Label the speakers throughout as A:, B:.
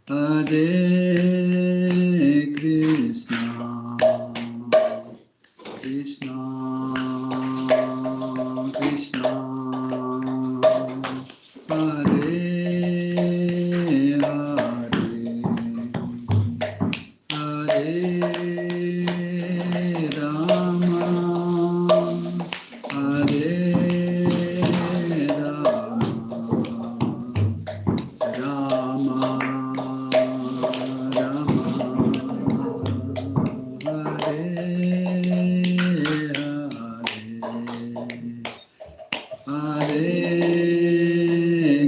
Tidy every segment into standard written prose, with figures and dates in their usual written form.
A: Hare Krishna, Krishna Krishna, Hare Hare, Hare Rama, Hare Rama, Rama Rama, Hare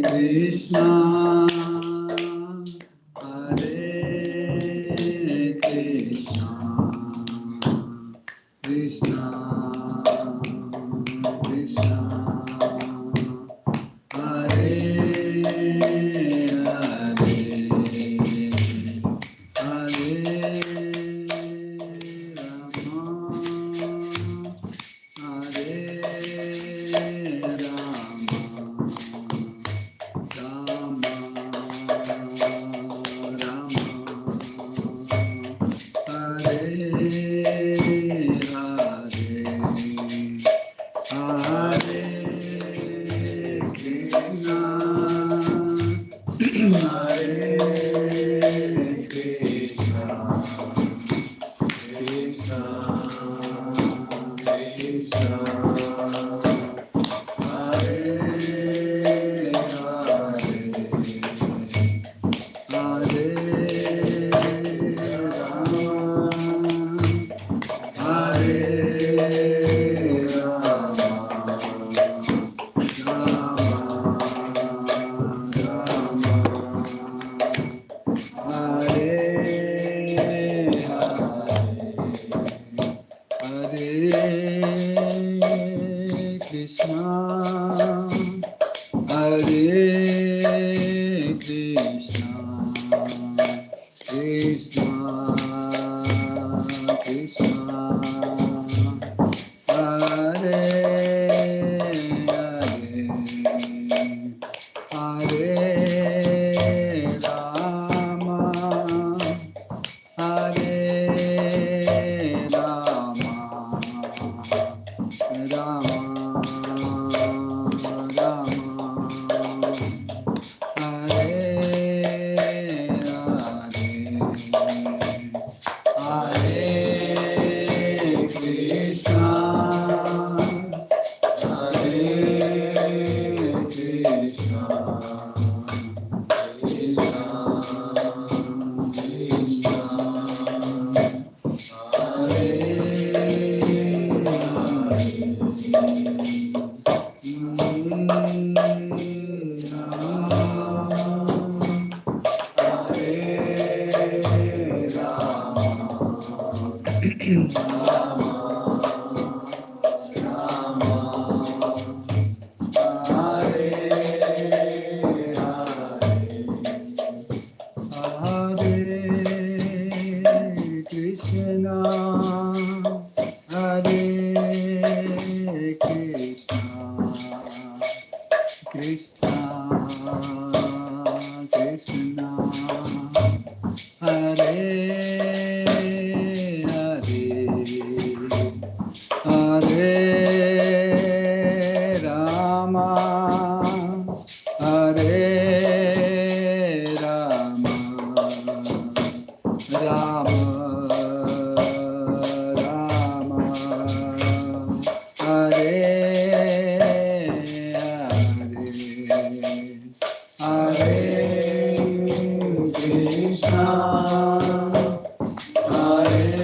A: Krishna, Hare Krishna, Krishna Krishna, Hare Hare, Hare Rama, Rama Rama, Hare Hare, Hare Krishna, Hare Krishna, Krishna Krishna, Hare Hare, Hare Rama, Hare Rama, Hare Krishna, Hare Krishna, Krishna Krishna, Hare Hare, Hare Rama, Hare Rama, Rama Rama, Hare Hare, Hare Krishna, Hare Krishna, Krishna Krishna, Hare Krishna, Hare Krishna, Krishna Krishna, Hare Hare, Hare Rama, Hare Rama, Rama Rama, Hare Hare, Hare Krishna, Hare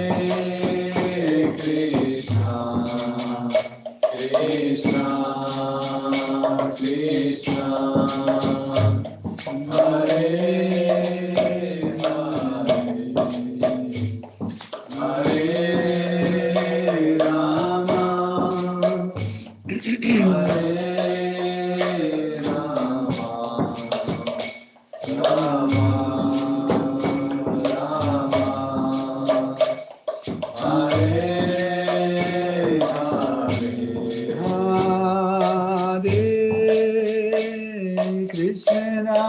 A: Krishna, Krishna Krishna, Hare Hare, Hare Rama, Hare Rama, Rama Rama, Hare Hare Krishna,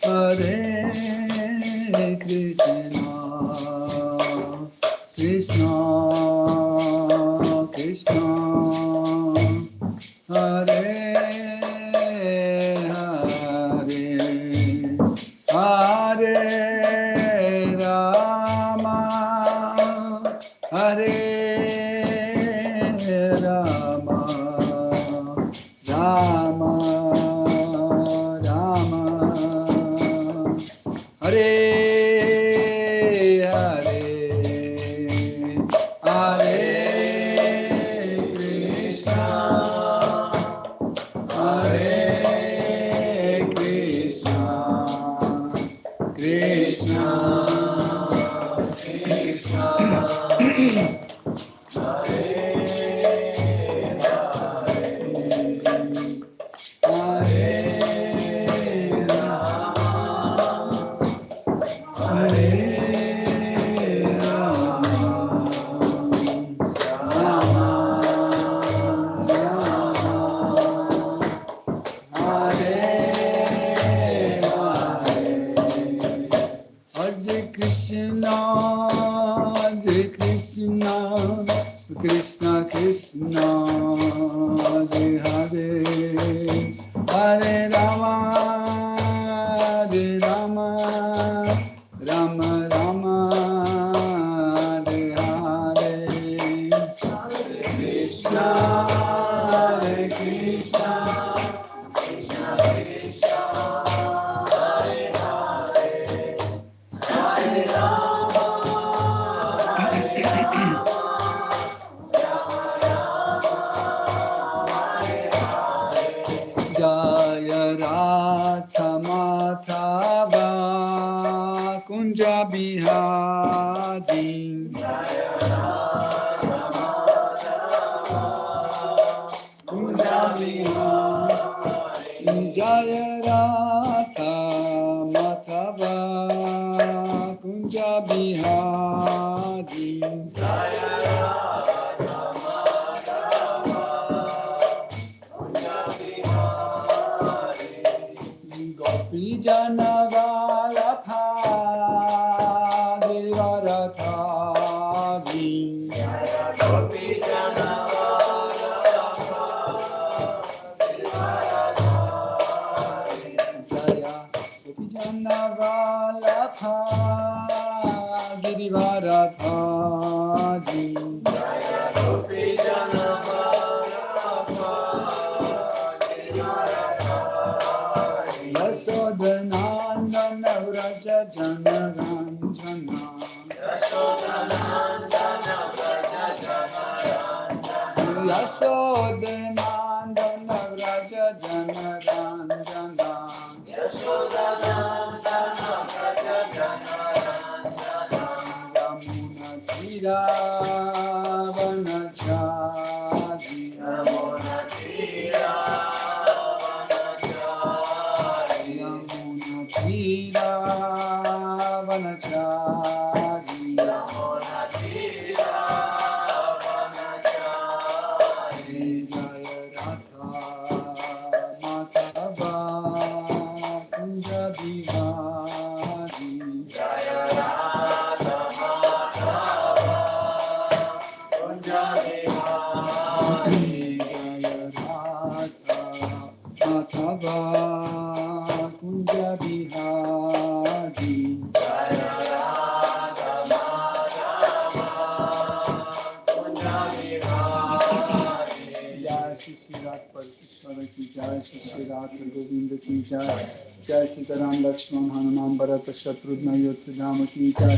A: Hare Hare Rama, Hare Rama, Rama Rama, Hare Hare, Hare Krishna, Hare Krishna, Krishna Krishna, Hare Hare, Hare Rama, Hare Rama, Rama Rama, Hare Hare Krishna, Krishna Krishna, Hare Hare, Hare Rama, Hare Rama, Rama Rama, Hare Hare, Hare Krishna, Hare Krishna, Krishna Krishna, Hare Hare, Hare Rama, Hare Rama, Rama Rama, Hare Hare. Jaya Radha Madhava Kunja Bihari, Jaya Radha Madhava Kunja Bihari, Jaya Radha Madhava Kunja Bihari, Jaya Radha Madhava Kunja Bihari, Gopi Jana Galatha Girivaratha, Jaya Gopi Jana Galatha Girivaratha, Jaya Gopi Jana Galatha Girivaratha, Jaya Gopi Jana Galatha Girivaratha, Yashodanandana Vraja Janaranjana, Yashodanandana Vraja Janaranjana, Yashodanandana Vraja Janaranjana, Yashodanandana Vraja Janaranjana, Yamuna Tira Vanachari, Yamuna Tira Vanachari, Yamuna Tira Vanachari, Yamuna Tira Vanachari, Jaya Radha Madhava Kunja Bihari, Jaya Radha Madhava Kunja Bihari, Jaya Radha Madhava Kunja Bihari, Jaya Radha Madhava Kunja Bihari, Jai Shri Radha Parmeshwar की जय, श्री राधा गोविंद की जय, जय सीताराम लक्ष्मण हनुमान भरत शत्रुघ्न योद्धराम की जय,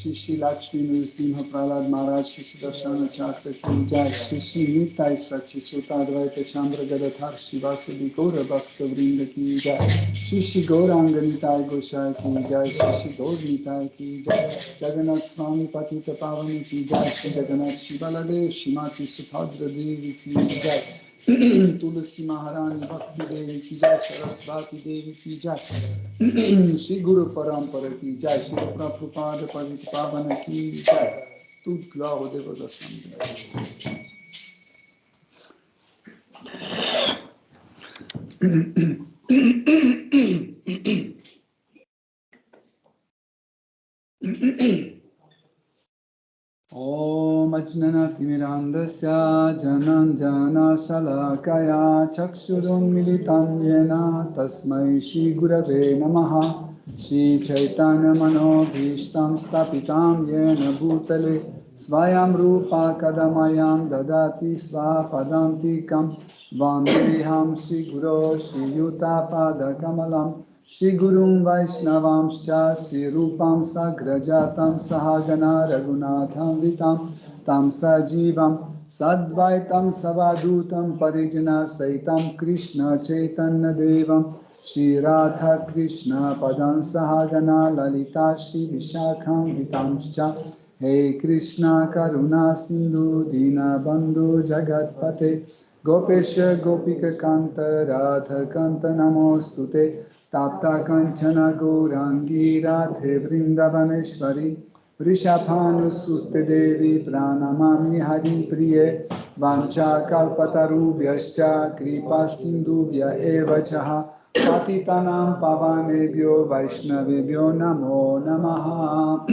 A: श्री लक्ष्मी नृसिंह प्रहलाद महाराज श्री सुदर्शन चक्र की जय, श्री निताई सच्ची श्रोता अद्वैत चंद्र गदाधर शिवासदि गौर भक्त वृंद की जय, श्री गौरांग निताय गोसाई की जय, श्री गौर निताय की जय, जगन्नाथ स्वामी पतित पावन की जय, श्री जगन्नाथ शिवलदेव श्रीमती सुभद्र देवी की जय, तुलसी महारानी भक्ति देवी की जय, सरस्वती देवी की जय, श्री गुरु परंपरा की जय, श्री प्रभुपाद पतित पावन की जय, तुद ग्लाव देव दसम। Om Ajnanatimirandasya Jananjana Shalakaya Chakshurun Militam Yena Tasmai Shri Gurave Namaha Shri Chaitanya Manobhishtam Stapitam Yena Bhutale Svayam Rupa Kadamayam Dadati Svapadantikam Vandeham Shri Guru Shri Yutapada Kamalam Shri Gurum Vaishnavamscha Shri Rupam Sagrajatam Sahagana Raghunatham Vitam Tam Sajivam Sadvaitam Savadutam Parijana Saitam Krishna Chaitanya Devam Shri Radha Krishna Padan Sahagana Lalita Shri Vishakham Vitamscha Hey Krishna Karuna Sindhu Dina Bandhu Jagatpate Gopesha Gopika Kanta Radha Kanta Namostute Tapta Kanchana Gaurangi Radhe Vrindavaneshwari Vrishabhanusute Devi Pranamami Hari Priye Vancha Kalpatarubhyascha Kripa Sindhubhya Eva Chaha Patitanam Pavanebhyo Vaishnavebhyo Namo Namaha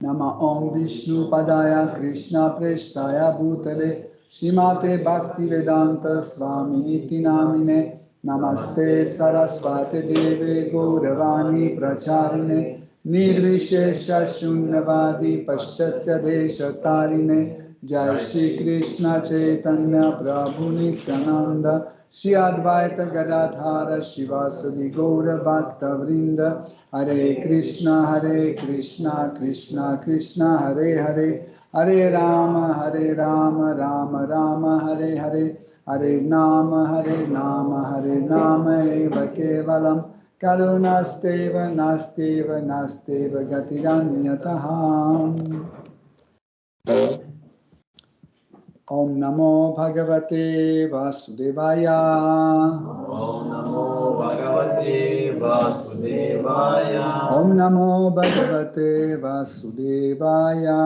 A: Nama Om Vishnu Padaya Krishna Preshtaya Bhutale Shrimate Bhaktivedanta Swami Niti Namine Namaste Saraswate Deve Gauravani Pracharine Nirvishesha Shunyavadi Paschatya Deshatarine Jai Shri Krishna Chaitanya Prabhu Nityananda Shri Advaita Gadadhara Shivasadi Gaura Bhakta Vrinda Hare Krishna Krishna Krishna Hare Hare Hare Rama Rama Rama Hare Hare Hare Nama Hare Nama Eva Kevalam Karunasteva Nasteva Nasteva Gatiranyataham Om Namo Bhagavate Vasudevaya
B: Om Namo Bhagavate Vasudevaya.
A: Om Namo Bhagavate Vasudevaya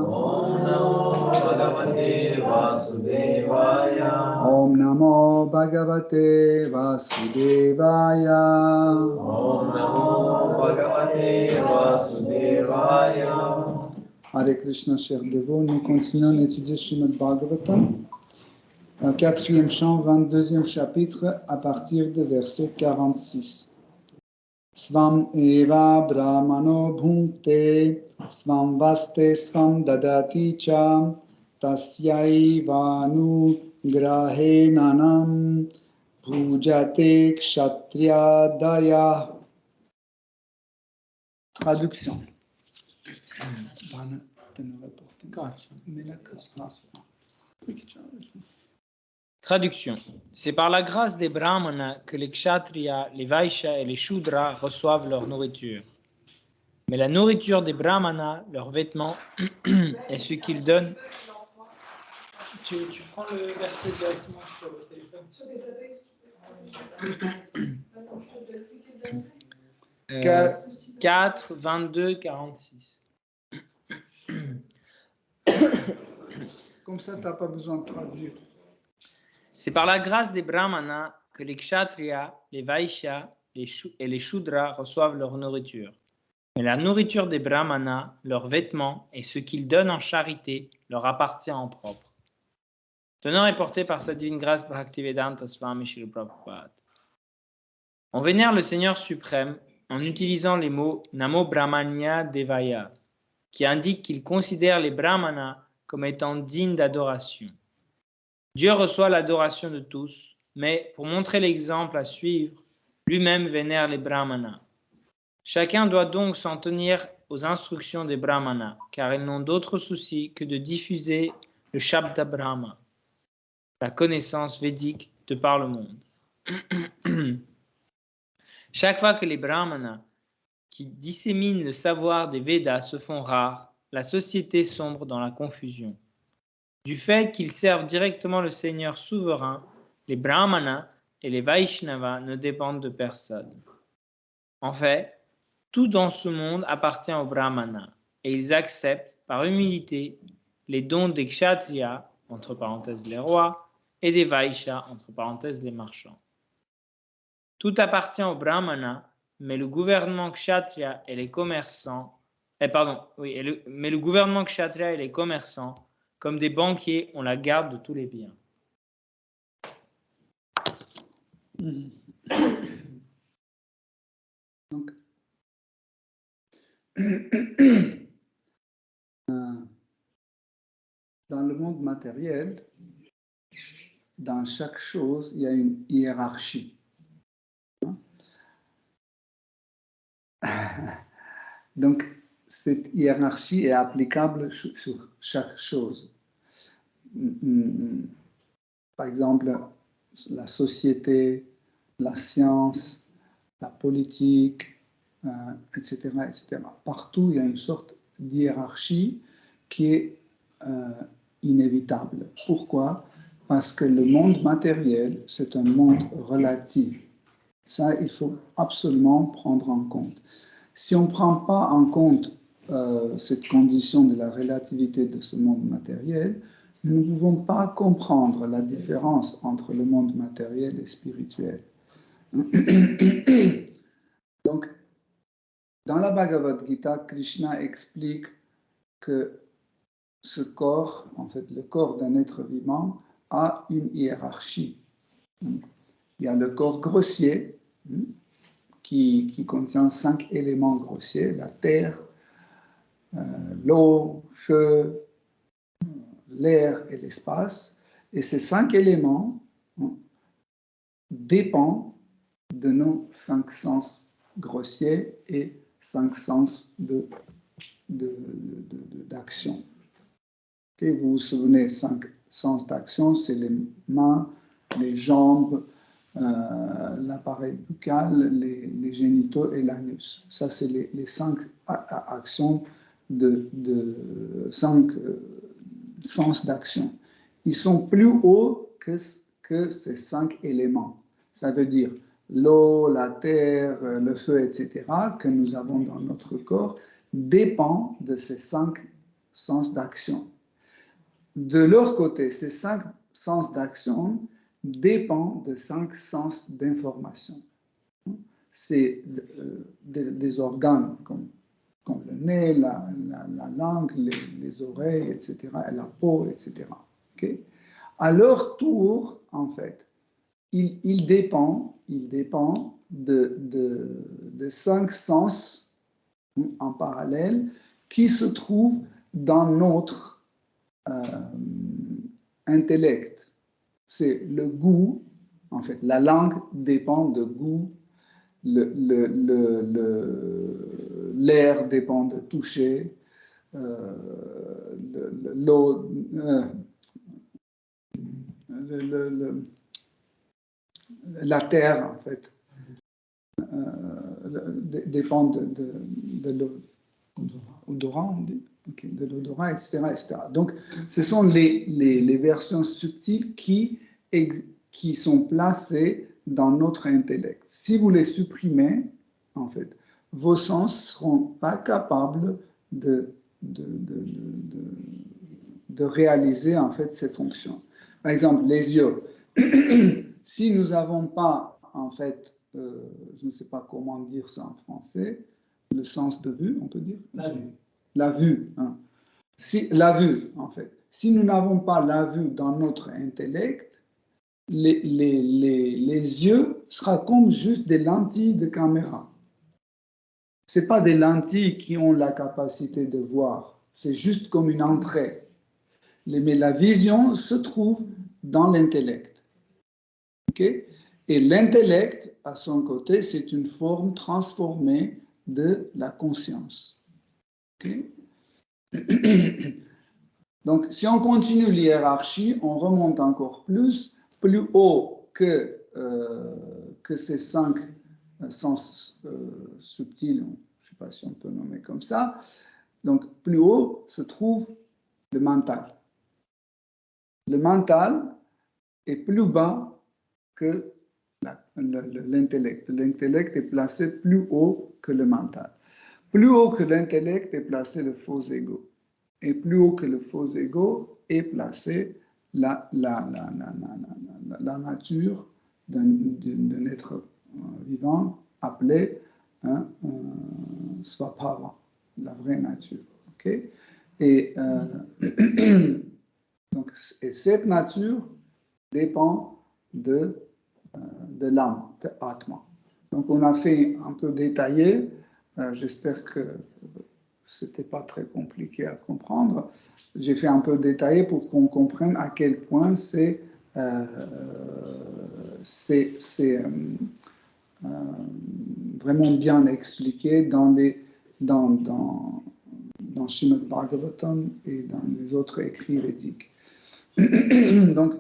B: Om Namo Bhagavate Vasudevaya.
A: Om Namo Bhagavate Vasudevaya
B: Om Namo Bhagavate Vasudevaya.
A: Hare Krishna, chers dévots, nous continuons d'étudier Srimad Bhagavatam, 4e chant, 22e chapitre, à partir de verset 46. Svam eva brahmano bhunte, svam vaste svam dadati cha, tasyaivanu grahe nanam, bhujate kshatriyadaya. Traduction.
C: Traduction. C'est par la grâce des brahmanas que les kshatriyas, les vaishyas et les shudras reçoivent leur nourriture. Mais la nourriture des brahmanas, leurs vêtements, est ce qu'ils donnent. Tu prends le verset directement sur le téléphone. 4, 22, 46.
A: Comme ça, tu n'as pas besoin de traduire.
C: C'est par la grâce des brahmanas que les kshatriyas, les vaishyas et les shudras reçoivent leur nourriture. Mais la nourriture des brahmanas, leurs vêtements et ce qu'ils donnent en charité leur appartient en propre. L'honneur est porté par sa divine grâce Bhaktivedanta Swami Srila Prabhupada. On vénère le Seigneur suprême en utilisant les mots Namo Brahmanya Devaya, qui indiquent qu'il considère les brahmanas comme étant dignes d'adoration. Dieu reçoit l'adoration de tous, mais pour montrer l'exemple à suivre, lui-même vénère les brahmanas. Chacun doit donc s'en tenir aux instructions des brahmanas, car ils n'ont d'autre souci que de diffuser le Shabda Brahma, la connaissance védique de par le monde. Chaque fois que les brahmanas qui disséminent le savoir des Védas se font rares, la société sombre dans la confusion. Du fait qu'ils servent directement le Seigneur souverain, les brahmanas et les Vaishnavas ne dépendent de personne. En fait, tout dans ce monde appartient aux brahmanas et ils acceptent par humilité les dons des kshatriyas, entre parenthèses les rois, et des vaishyas, entre parenthèses les marchands. Tout appartient aux brahmanas, mais le gouvernement kshatriya et les commerçants Pardon, oui, mais le gouvernement kshatriya et les commerçants, comme des banquiers, ont la garde de tous les biens.
A: Donc, dans le monde matériel, dans chaque chose, il y a une hiérarchie. Donc, cette hiérarchie est applicable sur chaque chose. Par exemple, la société, la science, la politique, etc., etc. Partout, il y a une sorte d'hiérarchie qui est inévitable. Pourquoi? Parce que le monde matériel, c'est un monde relatif. Ça, il faut absolument prendre en compte. Si on ne prend pas en compte cette condition de la relativité de ce monde matériel, nous ne pouvons pas comprendre la différence entre le monde matériel et spirituel. Donc, dans la Bhagavad Gita, Krishna explique que ce corps, en fait, le corps d'un être vivant, a une hiérarchie. Il y a le corps grossier, qui contient 5 éléments grossiers, la terre, l'eau, feu, l'air et l'espace. Et ces 5 éléments dépendent de nos 5 sens grossiers et 5 sens d'action. Okay, vous vous souvenez, 5 sens d'action, c'est les mains, les jambes, l'appareil buccal, les génitaux et l'anus. Ça, c'est les 5 actions de 5 sens d'action. Ils sont plus hauts que ces 5 éléments. Ça veut dire l'eau, la terre, le feu, etc., que nous avons dans notre corps, dépend de ces 5 sens d'action. De leur côté, ces 5 sens d'action dépendent de 5 sens d'information. C'est des organes comme le nez, la langue, les oreilles, etc., et la peau, etc. Okay? À leur tour, en fait, ils dépendent de 5 sens en parallèle qui se trouvent dans notre intellect. C'est le goût, en fait, la langue dépend de goût, l'air dépend de toucher, l'eau, la terre, en fait, dépend de l'odorat, on dit, okay, de l'odorat, etc., etc. Donc, ce sont les versions subtiles qui sont placées dans notre intellect. Si vous les supprimez, en fait, vos sens ne seront pas capables de réaliser, en fait, ces fonctions. Par exemple, les yeux. Si nous n'avons pas, en fait, je ne sais pas comment dire ça en français, le sens de vue, on peut dire?
B: La vue.
A: La vue, hein. La vue, en fait. Si nous n'avons pas la vue dans notre intellect, les yeux seront comme juste des lentilles de caméra. Ce n'est pas des lentilles qui ont la capacité de voir, c'est juste comme une entrée. Mais la vision se trouve dans l'intellect. Okay? Et l'intellect, à son côté, c'est une forme transformée de la conscience. Okay? Donc, si on continue l'hiérarchie, on remonte encore plus haut que ces 5 sens subtils, je ne sais pas si on peut nommer comme ça. Donc, plus haut se trouve le mental. Le mental est plus bas que l'intellect. L'intellect est placé plus haut que le mental. Plus haut que l'intellect est placé le faux ego. Et plus haut que le faux ego est placé la nature d'un être vivant appelé Svabhava. la vraie nature. Okay? Et, donc, et cette nature dépend de l'âme, de Atma. Donc, on a fait un peu détaillé. J'espère que c'était pas très compliqué à comprendre. J'ai fait un peu détaillé pour qu'on comprenne à quel point c'est vraiment bien expliqué dans Srimad Bhagavatam et dans les autres écrits védiques. Donc,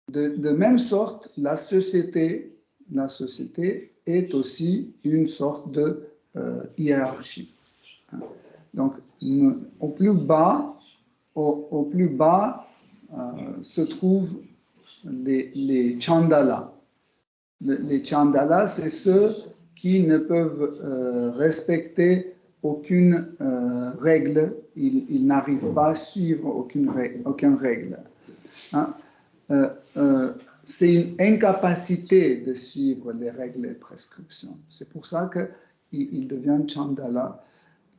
A: de même sorte, la société est aussi une sorte de hiérarchie. Donc, au plus bas se trouvent les chandalas. Les chandalas, c'est ceux qui ne peuvent respecter aucune règle. Ils n'arrivent pas à suivre aucune règle. Hein? C'est une incapacité de suivre les règles et prescriptions. C'est pour ça qu'ils deviennent chandala.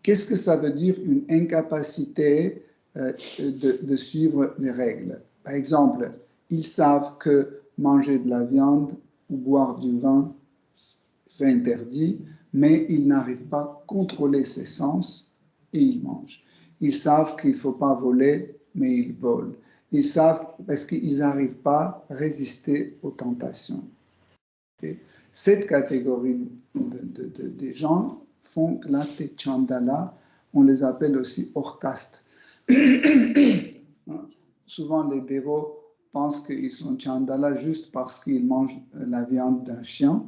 A: Qu'est-ce que ça veut dire, une incapacité de suivre les règles? Par exemple, ils savent que manger de la viande ou boire du vin, c'est interdit, mais ils n'arrivent pas à contrôler ses sens et ils mangent. Ils savent qu'il ne faut pas voler, mais ils volent. Ils savent parce qu'ils n'arrivent pas à résister aux tentations. Okay? Cette catégorie des gens font classe des chandala, on les appelle aussi hors caste. Souvent les dévots pensent qu'ils sont chandala juste parce qu'ils mangent la viande d'un chien.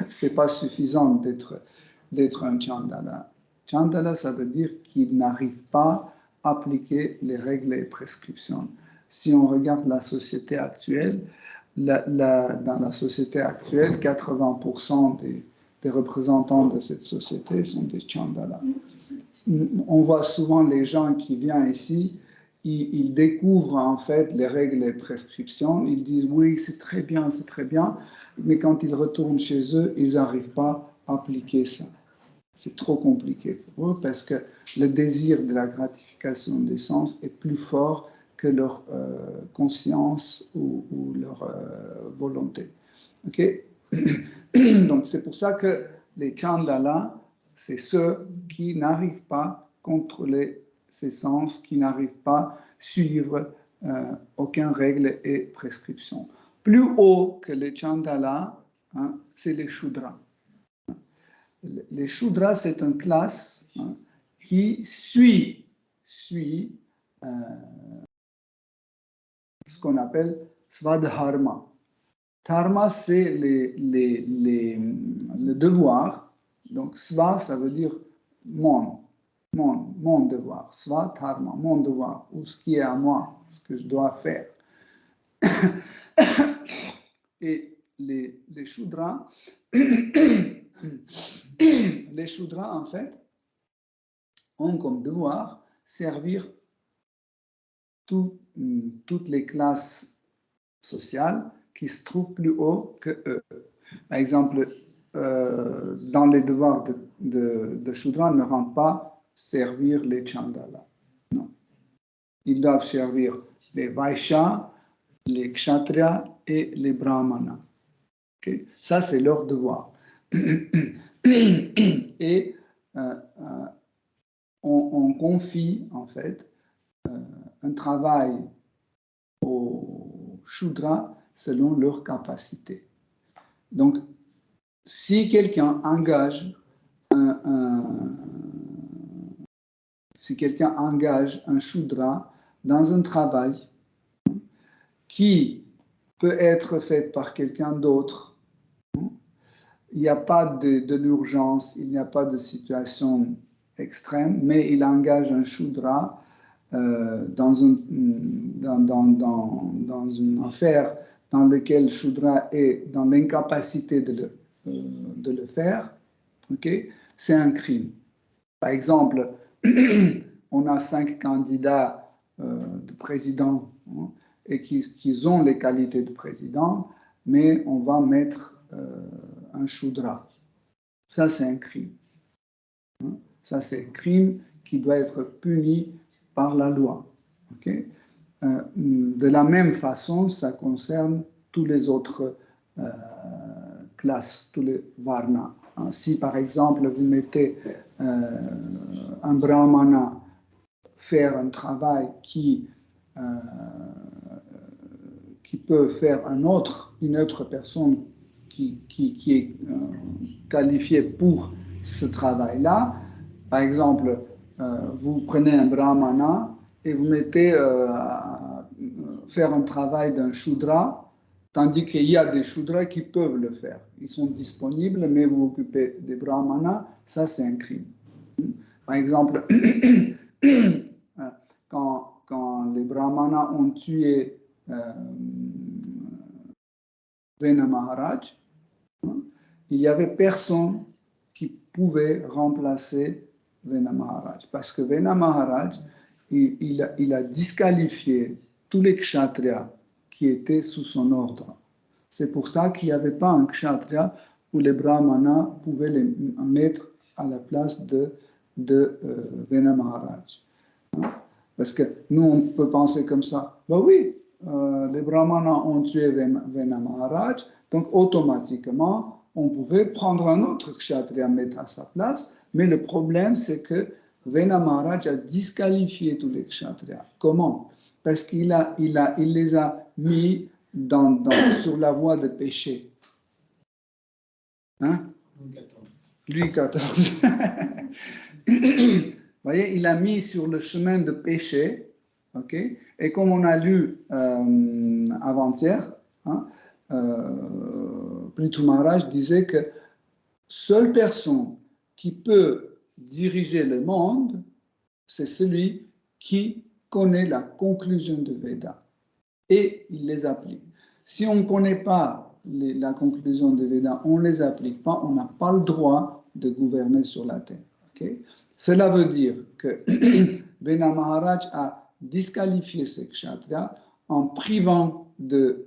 A: C'est pas suffisant d'être un chandala. Chandala, ça veut dire qu'ils n'arrivent pas à appliquer les règles et prescriptions. Si on regarde la société actuelle, dans la société actuelle, 80% des représentants de cette société sont des chandala. On voit souvent les gens qui viennent ici, ils découvrent en fait les règles et prescriptions, ils disent oui, c'est très bien, mais quand ils retournent chez eux, ils n'arrivent pas à appliquer ça. C'est trop compliqué pour eux parce que le désir de la gratification des sens est plus fort que leur conscience ou leur volonté. Okay? Donc c'est pour ça que les chandala, c'est ceux qui n'arrivent pas à contrôler ses sens, qui n'arrivent pas à suivre aucune règle et prescription. Plus haut que les chandala, hein, c'est les shudras. Les shudras, c'est une classe qui suit ce qu'on appelle svadharma. Dharma, c'est le devoir. Donc, sva, ça veut dire mon devoir. Sva, dharma, mon devoir, ou ce qui est à moi, ce que je dois faire. Et les shudras, en fait, ont comme devoir servir toutes les classes sociales qui se trouvent plus haut que eux. Par exemple, dans les devoirs de Shudra, ne rentrent pas servir les Chandala. Non. Ils doivent servir les Vaishya, les Kshatriya et les Brahmanas. Okay? Ça, c'est leur devoir. Et on confie, en fait, un travail aux Shudra selon leur capacité. Donc, si quelqu'un engage un Shudra dans un travail qui peut être fait par quelqu'un d'autre, il n'y a pas de l'urgence, il n'y a pas de situation extrême, mais il engage un Shudra dans une affaire dans laquelle Shudra est dans l'incapacité de le faire, okay? C'est un crime. Par exemple, on a 5 candidats de président et qui ont les qualités de président, mais on va mettre un Shudra. Ça, c'est un crime. Ça, c'est un crime qui doit être puni par la loi. Okay? De la même façon, ça concerne tous les autres classes, tous les varnas. Si par exemple vous mettez un brahmana faire un travail qui peut faire une autre personne qui est qualifiée pour ce travail-là, par exemple, vous prenez un brahmana et vous mettez faire un travail d'un shudra, tandis qu'il y a des shudras qui peuvent le faire. Ils sont disponibles, mais vous occupez des brahmanas, ça c'est un crime. Par exemple, quand les brahmanas ont tué Vena Maharaj, il n'y avait personne qui pouvait remplacer Vena Maharaj. Parce que Vena Maharaj, il a disqualifié tous les kshatriyas qui étaient sous son ordre. C'est pour ça qu'il n'y avait pas un kshatriya où les brahmanas pouvaient les mettre à la place de Vena Maharaj. Parce que nous, on peut penser comme ça. Ben oui, les brahmanas ont tué Vena Maharaj, donc automatiquement, on pouvait prendre un autre kshatriya mettre à sa place, mais le problème, c'est que Vena Maharaj a disqualifié tous les kshatriyas. Comment? Parce qu'il les a mis sur la voie de péché. Hein? Louis XIV. Vous voyez, il a mis sur le chemin de péché, okay? Et comme on a lu avant-hier, hein, Prithu Maharaj disait que seule personne qui peut diriger le monde, c'est celui qui connaît la conclusion de Veda et il les applique. Si on ne connaît pas la conclusion de Veda, on ne les applique pas, on n'a pas le droit de gouverner sur la terre. Okay? Cela veut dire que Vena Maharaj a disqualifié ces kshatriyas en privant de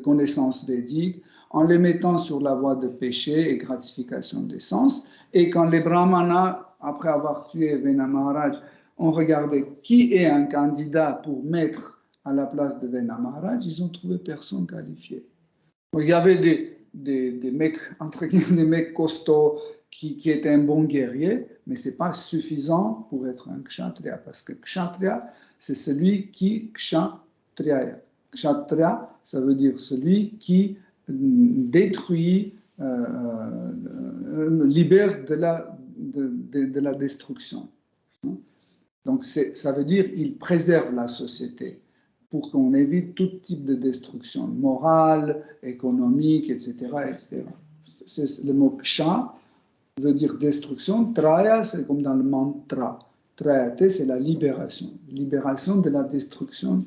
A: connaissances védiques, en les mettant sur la voie de péché et gratification des sens. Et quand les brahmanas, après avoir tué Vena Maharaj, ont regardé qui est un candidat pour mettre à la place de Vena Maharaj, ils ont trouvé personne qualifié. Donc, il y avait des mecs, entre guillemets, des mecs costauds qui étaient un bon guerrier, mais ce n'est pas suffisant pour être un kshatriya, parce que kshatriya, c'est celui qui kshatriya. Kshatriya, ça veut dire celui qui détruit, libère de la destruction. Donc, ça veut dire qu'il préserve la société pour qu'on évite tout type de destruction morale, économique, etc. etc. Le mot ksha veut dire destruction. Traya, c'est comme dans le mantra. Trayate, c'est la libération. Libération de la destruction,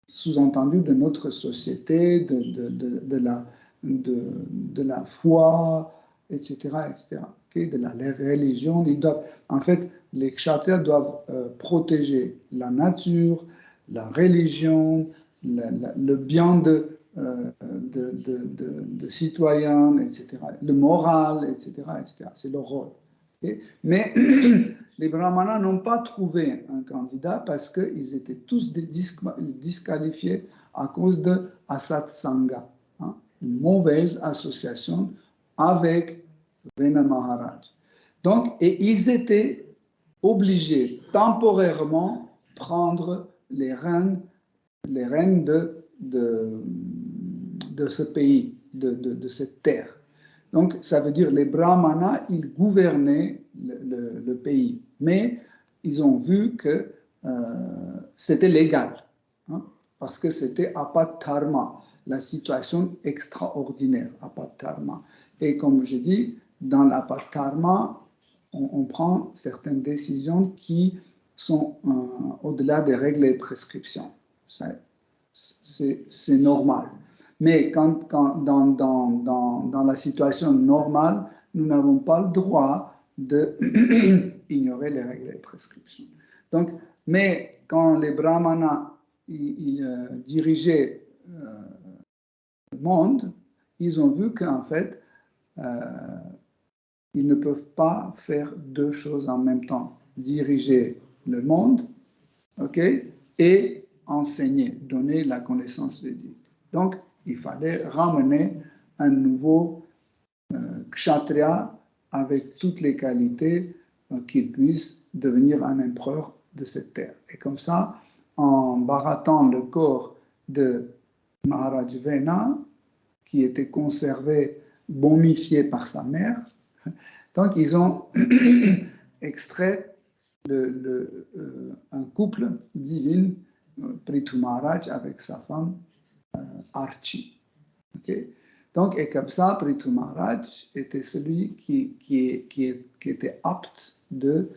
A: sous-entendu de notre société, de la foi, etc. etc. Okay? De la religion. En fait, les kshatriyas doivent protéger la nature, la religion, le bien de citoyens, etc., le moral, etc., etc. C'est leur rôle. Okay? Mais les brahmanas n'ont pas trouvé un candidat parce qu'ils étaient tous disqualifiés à cause de Asat Sangha, hein, une mauvaise association avec Vena Maharaj. Donc, et ils étaient obligés temporairement de prendre les rênes de ce pays, de cette terre. Donc, ça veut dire les brahmanas, ils gouvernaient le pays, mais ils ont vu que c'était légal, hein, parce que c'était apattharma, la situation extraordinaire, apattharma. Et comme je dis, dans l'apattharma, on prend certaines décisions qui sont au-delà des règles et prescriptions. C'est normal. Mais quand dans la situation normale, nous n'avons pas le droit d'ignorer les règles et les prescriptions. Donc, mais quand les brahmanas dirigeaient le monde, ils ont vu qu'en fait, ils ne peuvent pas faire deux choses en même temps. Diriger le monde, ok, et enseigner, donner la connaissance védique. Donc, il fallait ramener un nouveau kshatriya avec toutes les qualités qu'il puisse devenir un empereur de cette terre. Et comme ça, en barattant le corps de Maharaj Vena, qui était conservé, momifié par sa mère, donc ils ont extrait un couple divin, Prithu Maharaj avec sa femme Archie. Okay? Donc, et comme ça, Prithu Maharaj était celui qui était apte de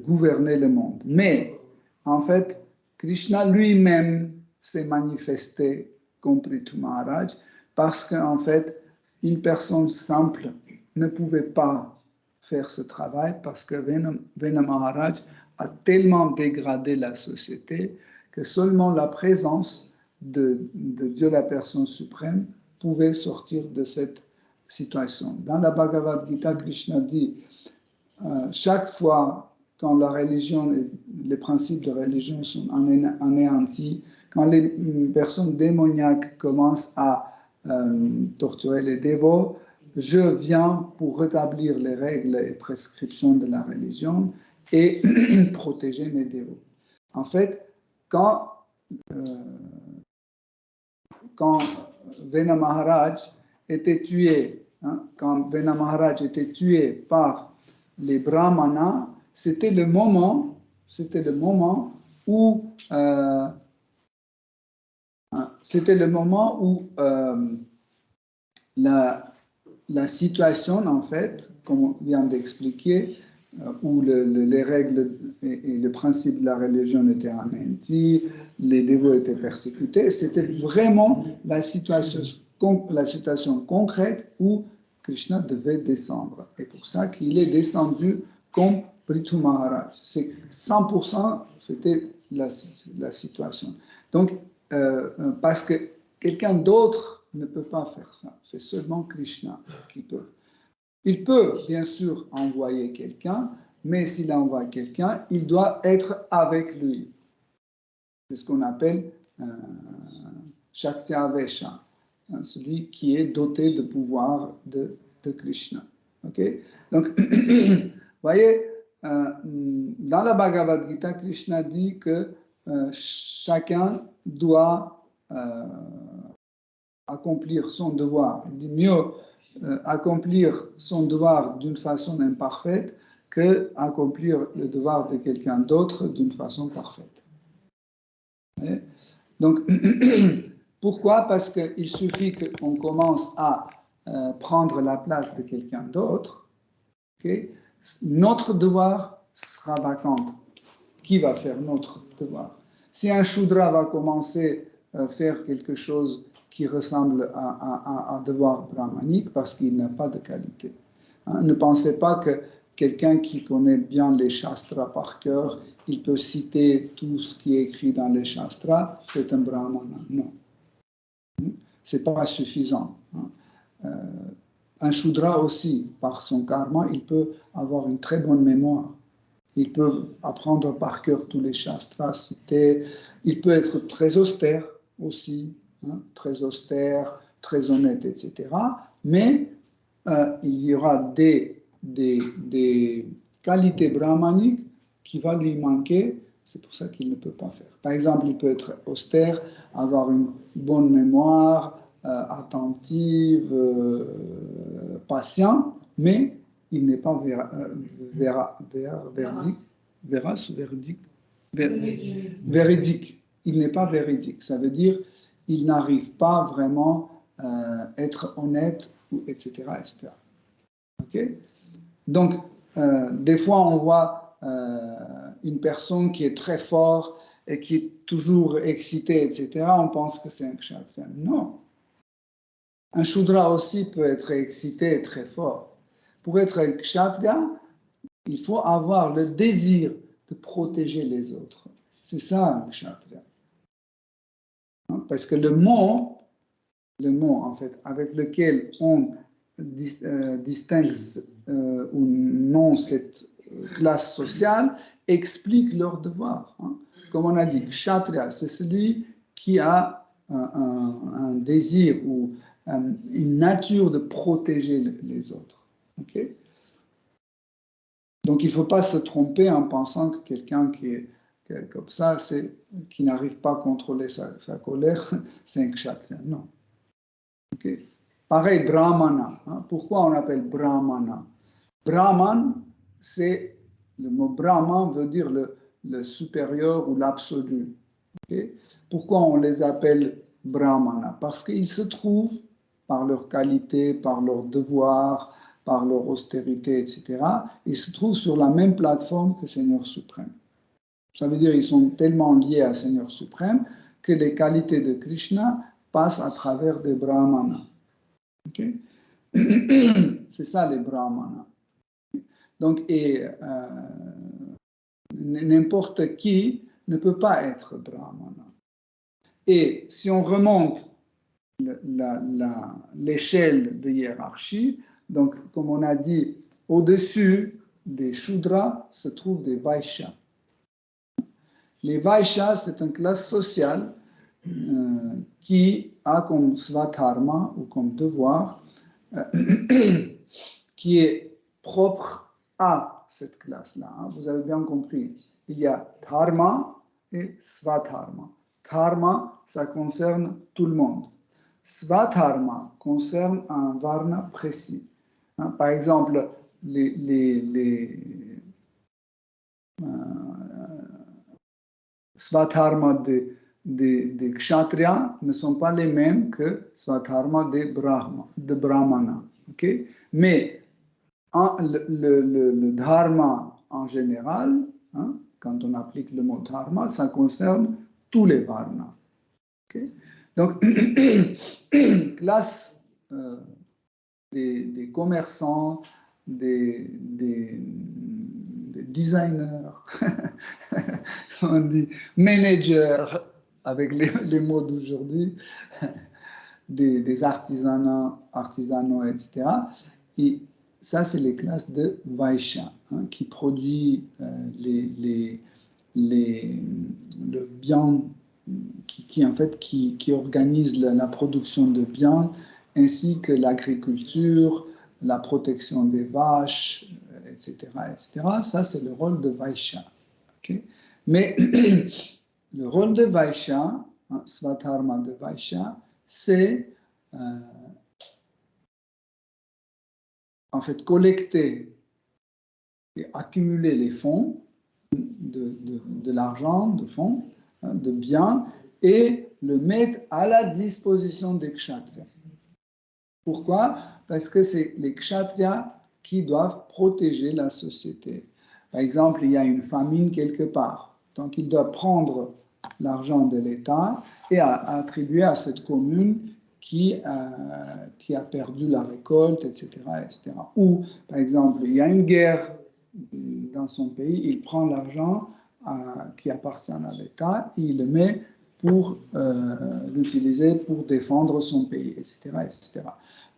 A: gouverner le monde. Mais, en fait, Krishna lui-même s'est manifesté comme Prithu Maharaj parce qu'en fait, une personne simple ne pouvait pas faire ce travail parce que Vena Maharaj a tellement dégradé la société que seulement la présence de Dieu, la personne suprême, pouvait sortir de cette situation. Dans la Bhagavad Gita, Krishna dit chaque fois quand la religion, les principes de religion sont anéantis, quand les personnes démoniaques commencent à torturer les dévots, je viens pour rétablir les règles et prescriptions de la religion et protéger mes dévots. En fait, quand Vena Maharaj était tué, quand Vena Maharaj était tué par les brahmanas, c'était le moment où la situation, en fait, comme on vient d'expliquer, où les règles et le principe de la religion étaient anéantis, les dévots étaient persécutés, c'était vraiment la situation concrète où Krishna devait descendre. Et pour ça qu'il est descendu comme Prithu Maharaj. C'est 100%, c'était la situation. Donc, parce que quelqu'un d'autre ne peut pas faire ça. C'est seulement Krishna qui peut. Il peut, bien sûr, envoyer quelqu'un, mais s'il envoie quelqu'un, il doit être avec lui. C'est ce qu'on appelle Shakti-Avesha, celui qui est doté de pouvoir de Krishna. Okay? Donc, vous voyez, dans la Bhagavad Gita, Krishna dit que chacun doit accomplir son devoir. Il dit mieux accomplir son devoir d'une façon imparfaite que accomplir le devoir de quelqu'un d'autre d'une façon parfaite. Et donc, pourquoi? Parce qu'il suffit qu'on commence à prendre la place de quelqu'un d'autre, okay? Notre devoir sera vacant. Qui va faire notre devoir? Si un Shudra va commencer à faire quelque chose qui ressemble à un devoir brahmanique parce qu'il n'a pas de qualité. Ne pensez pas que quelqu'un qui connaît bien les shastras par cœur, il peut citer tout ce qui est écrit dans les shastras, c'est un brahmana. Non. C'est pas suffisant. Un Shudra aussi, par son karma, il peut avoir une très bonne mémoire. Il peut apprendre par cœur tous les shastras cités. Il peut être très austère aussi. Très austère, très honnête, etc. Mais il y aura des qualités brahmaniques qui vont lui manquer, c'est pour ça qu'il ne peut pas faire. Par exemple, il peut être austère, avoir une bonne mémoire, attentive, patient, mais il n'est pas véridique. Il n'est pas véridique. Ça veut dire il n'arrive pas vraiment à être honnête, etc. etc. Okay? Donc, des fois, on voit une personne qui est très forte et qui est toujours excitée, etc. On pense que c'est un kshatriya. Non. Un shudra aussi peut être excité et très fort. Pour être un kshatriya, il faut avoir le désir de protéger les autres. C'est ça un kshatriya. Parce que le mot en fait, avec lequel on distinguent ou non cette classe sociale expliquent leurs devoirs. Hein. Comme on a dit, Kshatriya, c'est celui qui a un désir ou une nature de protéger les autres. Okay? Donc il ne faut pas se tromper en pensant que quelqu'un qui est comme ça, qui n'arrive pas à contrôler sa colère, c'est un Kshatriya. Non. Okay? Pareil, Brahmana. Hein? Pourquoi on appelle Brahmana? Brahman, le mot Brahman veut dire le supérieur ou l'absolu. Okay? Pourquoi on les appelle Brahmana? Parce qu'ils se trouvent, par leur qualité, par leur devoir, par leur austérité, etc., ils se trouvent sur la même plateforme que Seigneur suprême. Ça veut dire qu'ils sont tellement liés à Seigneur suprême que les qualités de Krishna passent à travers des Brahmanas. Okay? C'est ça les Brahmanas. Donc, n'importe qui ne peut pas être Brahmana. Et si on remonte l'échelle de hiérarchie, donc comme on a dit, au-dessus des Shudras se trouvent des Vaishyas. Les Vaishyas, c'est une classe sociale qui a comme svatharma ou comme devoir qui est propre à cette classe-là. Hein. Vous avez bien compris. Il y a dharma et svatharma. Dharma, ça concerne tout le monde. Svatharma concerne un varna précis. Hein. Par exemple, les svatharma des kshatriyas ne sont pas les mêmes que svatharma de brahmana. Okay? Mais le dharma en général, hein, quand on applique le mot dharma, ça concerne tous les varnas. Okay? Donc, classe des commerçants, des designers, on dit managers avec les mots d'aujourd'hui, des artisanaux, etc. Et ça, c'est les classes de Vaishya, hein, qui produit le bien, qui organise la production de biens, ainsi que l'agriculture, la protection des vaches, etc., etc. Ça, c'est le rôle de Vaishya. Okay? Mais le rôle de Vaishya, hein, Svatharma de Vaishya, c'est en fait collecter et accumuler les fonds, de l'argent, de fonds, hein, de biens, et le mettre à la disposition des kshatriyas. Pourquoi? Parce que c'est les kshatriyas qui doivent protéger la société. Par exemple, il y a une famine quelque part. Donc, il doit prendre l'argent de l'État et attribuer à cette commune qui a perdu la récolte, etc., etc. Ou, par exemple, il y a une guerre dans son pays, il prend l'argent qui appartient à l'État et il le met pour l'utiliser pour défendre son pays, etc., etc.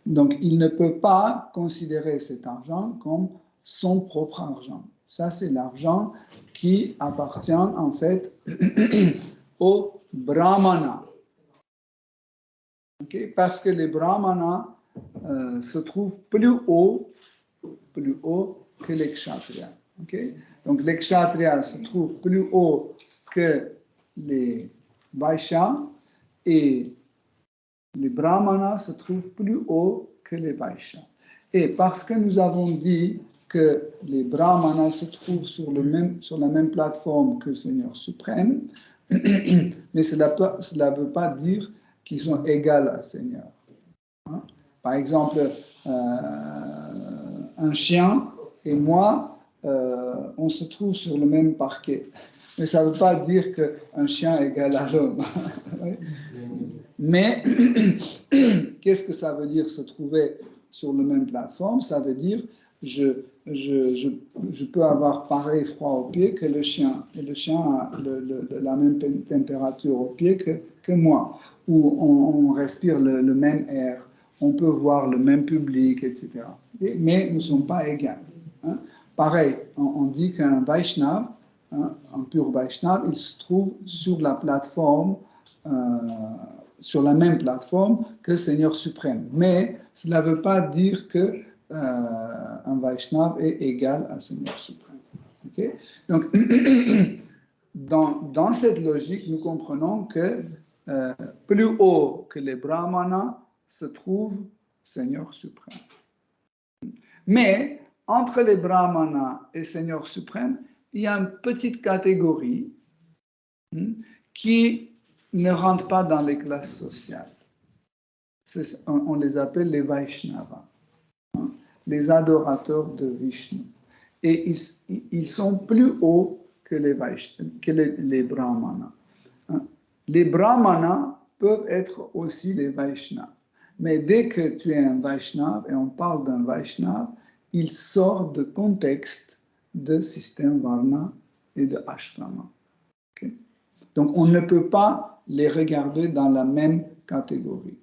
A: Donc, il ne peut pas considérer cet argent comme son propre argent. Ça, c'est l'argent qui appartient en fait aux brahmanas. Okay? Parce que les brahmanas se trouvent plus haut que les kshatriyas. Okay? Donc, les kshatriyas se trouvent plus haut que les vaishyas et les brahmanas se trouvent plus haut que les vaishyas. Et parce que nous avons dit que les brahmanas se trouvent sur la même plateforme que le Seigneur suprême, mais cela ne veut pas dire qu'ils sont égaux à Seigneur. Hein? Par exemple, un chien et moi, on se trouve sur le même parquet. Mais ça ne veut pas dire qu'un chien est égal à l'homme. Mais qu'est-ce que ça veut dire se trouver sur la même plateforme? Ça veut dire je peux avoir pareil froid au pied que le chien, et le chien a la même température au pied que moi, ou on respire le même air, on peut voir le même public, etc. Mais nous ne sommes pas égaux. Hein. Pareil, on dit qu'un Vaishnav, hein, un pur Vaishnav, il se trouve sur la plateforme, sur la même plateforme que Seigneur suprême. Mais cela ne veut pas dire que un Vaishnav est égal à Seigneur suprême. Okay? Donc, dans cette logique, nous comprenons que plus haut que les Brahmanas se trouve Seigneur suprême. Mais entre les Brahmanas et Seigneur suprême, il y a une petite catégorie qui ne rentre pas dans les classes sociales. On les appelle les Vaishnavas, hein, les adorateurs de Vishnu. Et ils sont plus hauts que les Brahmanas. Hein. Les Brahmanas peuvent être aussi les Vaishnavas. Mais dès que tu es un Vaishnav et on parle d'un Vaishnav, il sort de contexte de système Varna et de Ashrama. Okay? Donc on ne peut pas les regarder dans la même catégorie.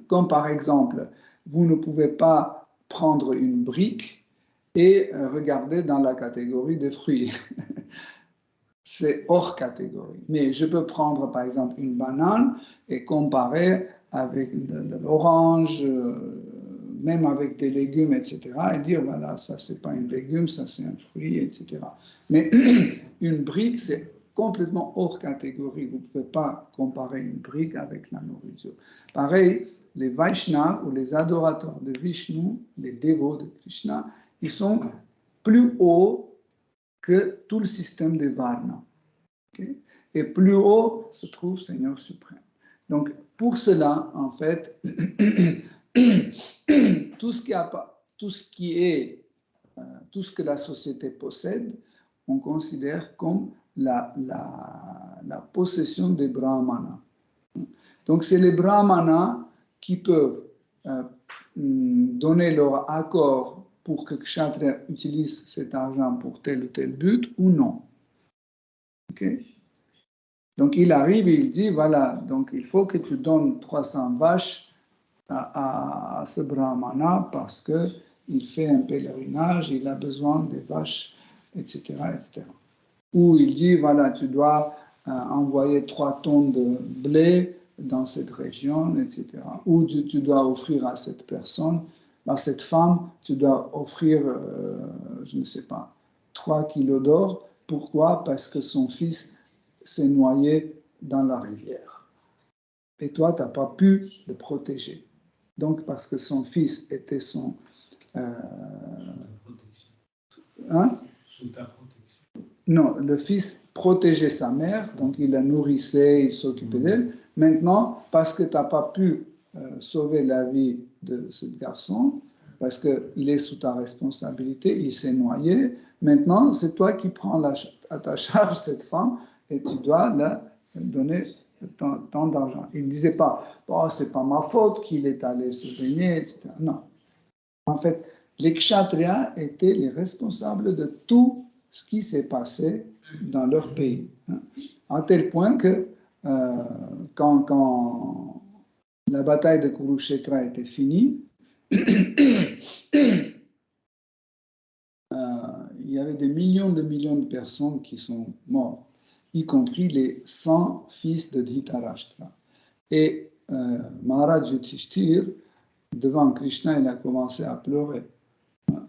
A: Comme par exemple, vous ne pouvez pas prendre une brique et regarder dans la catégorie des fruits. C'est hors catégorie. Mais je peux prendre par exemple une banane et comparer avec de l'orange, même avec des légumes, etc. Et dire, voilà, ça c'est pas un légume, ça c'est un fruit, etc. Mais une brique, c'est complètement hors catégorie. Vous ne pouvez pas comparer une brique avec la nourriture. Pareil, les Vaishnavas ou les adorateurs de Vishnu, les dévots de Krishna, ils sont plus hauts que tout le système des Varnas. Okay? Et plus haut se trouve Seigneur suprême. Donc, pour cela, en fait, tout ce que la société possède, on considère comme la possession des Brahmanas. Donc, c'est les Brahmanas qui peuvent donner leur accord pour que Kshatriya utilise cet argent pour tel ou tel but ou non. Okay? Donc il arrive et il dit, voilà, donc il faut que tu donnes 300 vaches à ce brahmana parce qu'il fait un pèlerinage, il a besoin des vaches, etc., etc. Ou il dit, voilà, tu dois envoyer 3 tonnes de blé dans cette région, etc. Ou tu dois offrir à cette personne, à cette femme, tu dois offrir, je ne sais pas, 3 kilos d'or. Pourquoi? Parce que son fils s'est noyé dans la rivière. Et toi, tu n'as pas pu le protéger. Donc, parce que son fils était son...
B: Sous ta protection.
A: Non, le fils protégeait sa mère, donc il la nourrissait, il s'occupait d'elle. Maintenant, parce que tu n'as pas pu sauver la vie de ce garçon, parce qu'il est sous ta responsabilité, il s'est noyé, maintenant, c'est toi qui prends à ta charge cette femme et tu dois la donner tant d'argent. Il ne disait pas, oh, c'est pas ma faute qu'il est allé se baigner, etc. Non. En fait, les kshatriyas étaient les responsables de tout ce qui s'est passé dans leur pays. À tel point que quand la bataille de Kurukshetra était finie, il y avait des millions de personnes qui sont mortes, y compris les 100 fils de Dhritarashtra. Et Maharaj Yudhishthir, devant Krishna, il a commencé à pleurer.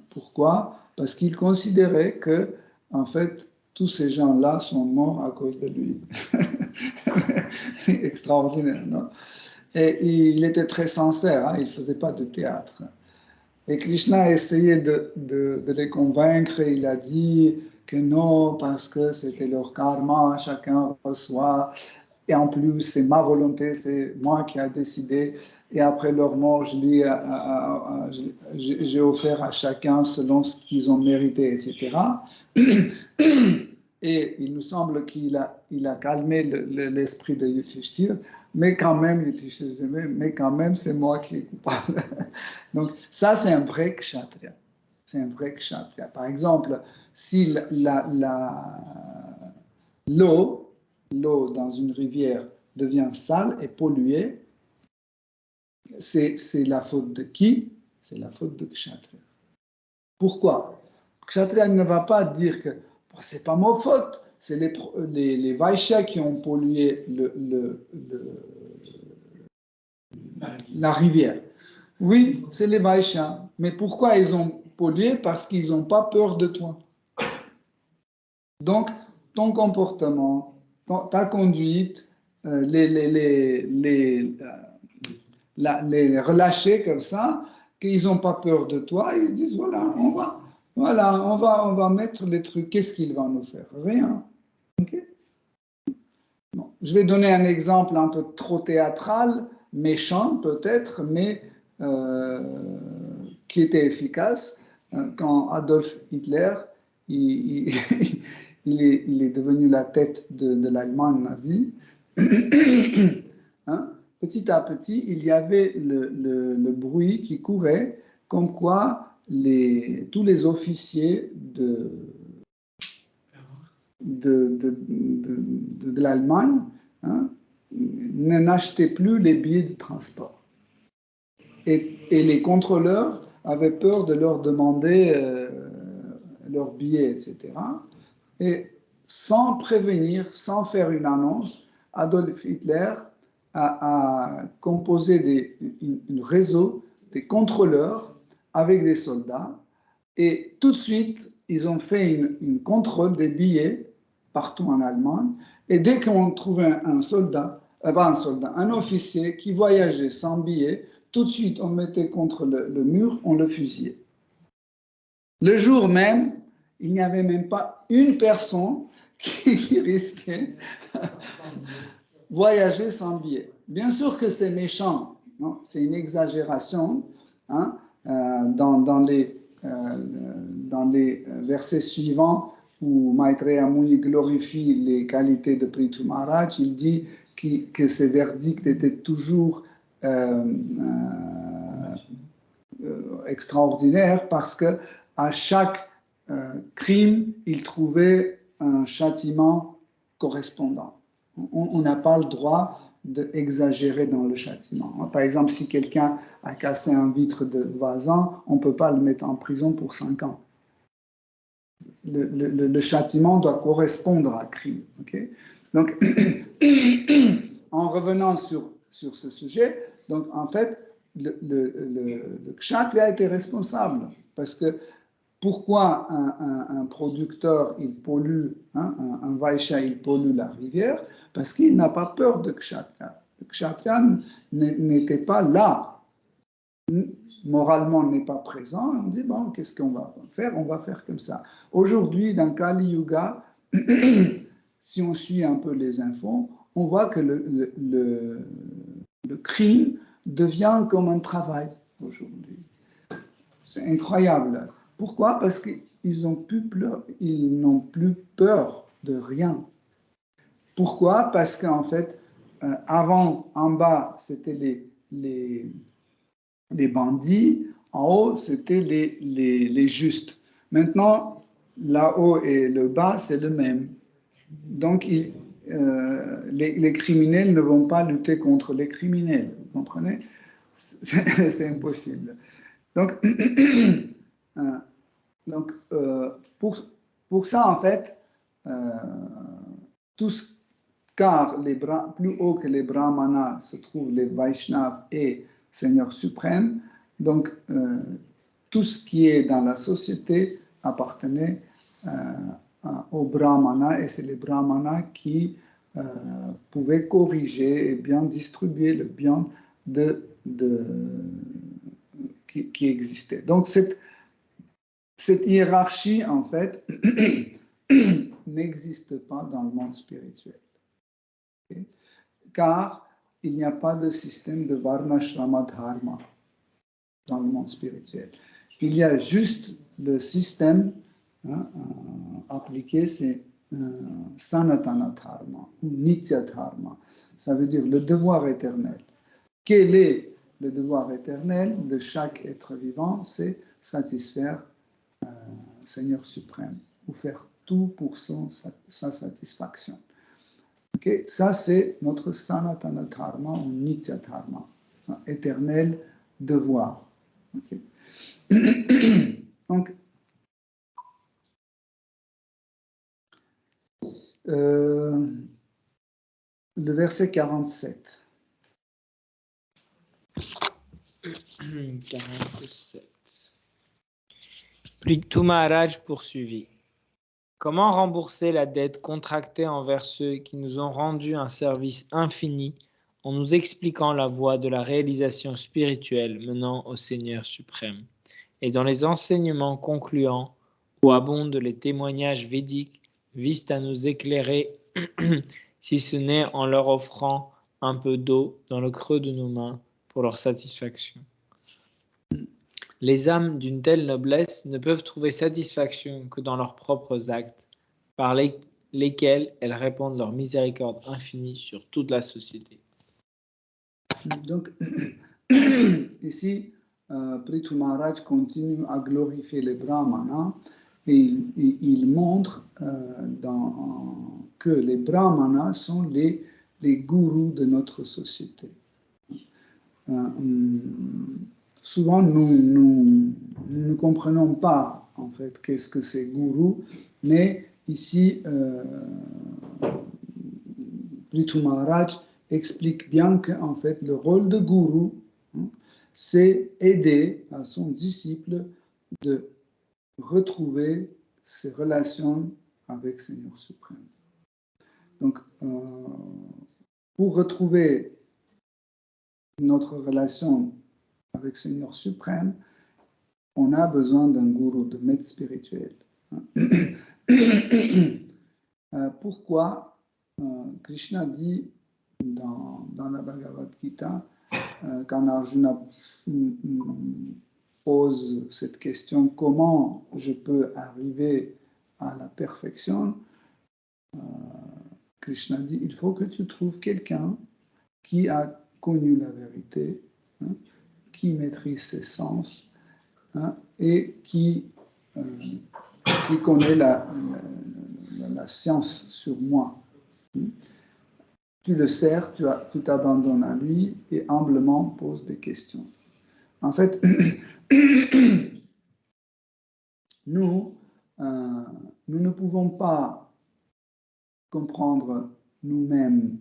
A: Pourquoi? Parce qu'il considérait que, en fait, tous ces gens-là sont morts à cause de lui. Extraordinaire, non? Et il était très sincère, hein? Il ne faisait pas de théâtre. Et Krishna a essayé de les convaincre, il a dit que non, parce que c'était leur karma, chacun reçoit, et en plus c'est ma volonté, c'est moi qui ai décidé, et après leur mort, j'ai offert à chacun selon ce qu'ils ont mérité, etc. Et il nous semble qu'il a calmé l'esprit de Yudhishthir, mais quand même, Yudhishthir disait, mais quand même, c'est moi qui est coupable. Donc, ça, c'est un vrai kshatriya. C'est un vrai kshatriya. Par exemple, si l'eau dans une rivière devient sale et polluée,
B: c'est la faute de qui? C'est la faute de Kshatriya. Pourquoi? Kshatriya ne va pas dire que c'est pas ma faute, c'est les Vaishyas qui ont pollué la rivière. Oui, c'est les Vaishyas. Mais pourquoi ils ont pollué? Parce qu'ils n'ont pas peur de toi. Donc, ton comportement, ta conduite, les relâcher comme ça, qu'ils n'ont pas peur de toi, ils disent voilà, on va mettre les trucs. Qu'est-ce qu'il va nous faire? Rien. Okay? Bon. Je vais donner un exemple un peu trop théâtral, méchant peut-être, mais qui était efficace. Quand Adolf Hitler, il est devenu la tête de l'Allemagne nazie, hein? Petit à petit, il y avait le bruit qui courait, comme quoi tous les officiers de l'Allemagne, hein, n'achetaient plus les billets de transport. Et les contrôleurs avaient peur de leur demander leurs billets, etc. Et sans prévenir, sans faire une annonce, Adolf Hitler a composé un réseau des contrôleurs avec des soldats. Et tout de suite, ils ont fait une contrôle des billets partout en Allemagne. Et dès qu'on trouvait un officier qui voyageait sans billet, tout de suite, on le mettait contre le mur, on le fusillait. Le jour même, il n'y avait même pas une personne qui risquait voyager sans billet. Bien sûr que c'est méchant, c'est une exagération. Hein, dans les versets suivants où Maitreya Muni glorifie les qualités de Prithu Maharaj, il dit que ses verdicts étaient toujours extraordinaires parce que à chaque crime, il trouvait un châtiment correspondant. On n'a pas le droit d'exagérer dans le châtiment. Par exemple, si quelqu'un a cassé un vitre de voisin, on ne peut pas le mettre en prison pour 5 ans. Le châtiment doit correspondre à crime. Okay? Donc, en revenant sur ce sujet, donc en fait, le kshatriya était responsable parce que pourquoi un producteur il pollue, hein, un vaishya il pollue la rivière? Parce qu'il n'a pas peur de kshatriya. Le kshatriya n'était pas là, moralement n'est pas présent. On dit bon, qu'est-ce qu'on va faire? On va faire comme ça. Aujourd'hui, dans Kali Yuga, si on suit un peu les infos, on voit que le crime devient comme un travail aujourd'hui. C'est incroyable. Pourquoi? Parce qu'ils n'ont plus peur de rien. Pourquoi? Parce qu'en fait, avant, en bas, c'était les bandits, en haut, c'était les justes. Maintenant, là-haut et le bas, c'est le même. Donc, les criminels ne vont pas lutter contre les criminels. Vous comprenez? C'est impossible. Donc, pour ça, en fait, car plus haut que les brahmanas se trouvent les Vaishnavas et Seigneur suprême, donc tout ce qui est dans la société appartenait aux brahmanas et c'est les brahmanas qui pouvaient corriger et bien distribuer le bien qui existait. Donc cette hiérarchie, en fait, n'existe pas dans le monde spirituel. Okay? Car il n'y a pas de système de varnashrama dharma dans le monde spirituel. Il y a juste le système appliqué, c'est sanatana dharma ou nitya dharma. Ça veut dire le devoir éternel. Quel est le devoir éternel de chaque être vivant? C'est satisfaire Seigneur suprême ou faire tout pour sa satisfaction. Okay? Ça, c'est notre sanatana dharma ou nitya dharma. éternel devoir. Okay. Donc, le verset 47.
C: 47. Prithu Maharaj poursuivit. Comment rembourser la dette contractée envers ceux qui nous ont rendu un service infini en nous expliquant la voie de la réalisation spirituelle menant au Seigneur suprême, et dans les enseignements concluants où abondent les témoignages védiques visent à nous éclairer, si ce n'est en leur offrant un peu d'eau dans le creux de nos mains pour leur satisfaction. Les âmes d'une telle noblesse ne peuvent trouver satisfaction que dans leurs propres actes, par lesquels elles répandent leur miséricorde infinie sur toute la société.
B: Donc, ici, Prithu Maharaj continue à glorifier les brahmanas et il montre que les brahmanas sont les gourous de notre société. Souvent, nous ne comprenons pas, en fait, qu'est-ce que c'est gourou, mais ici, Prithu Maharaj explique bien qu'en fait, le rôle de gourou, c'est aider à son disciple de retrouver ses relations avec Seigneur suprême. Donc, pour retrouver notre relation avec Seigneur suprême, on a besoin d'un gourou, de maître spirituel. Pourquoi Krishna dit dans la Bhagavad Gita, quand Arjuna pose cette question, comment je peux arriver à la perfection, Krishna dit, il faut que tu trouves quelqu'un qui a connu la vérité, qui maîtrise ses sens, et qui connaît la science sur moi. Tu le sers, tu t'abandonnes à lui et humblement poses des questions. En fait, nous ne pouvons pas comprendre nous-mêmes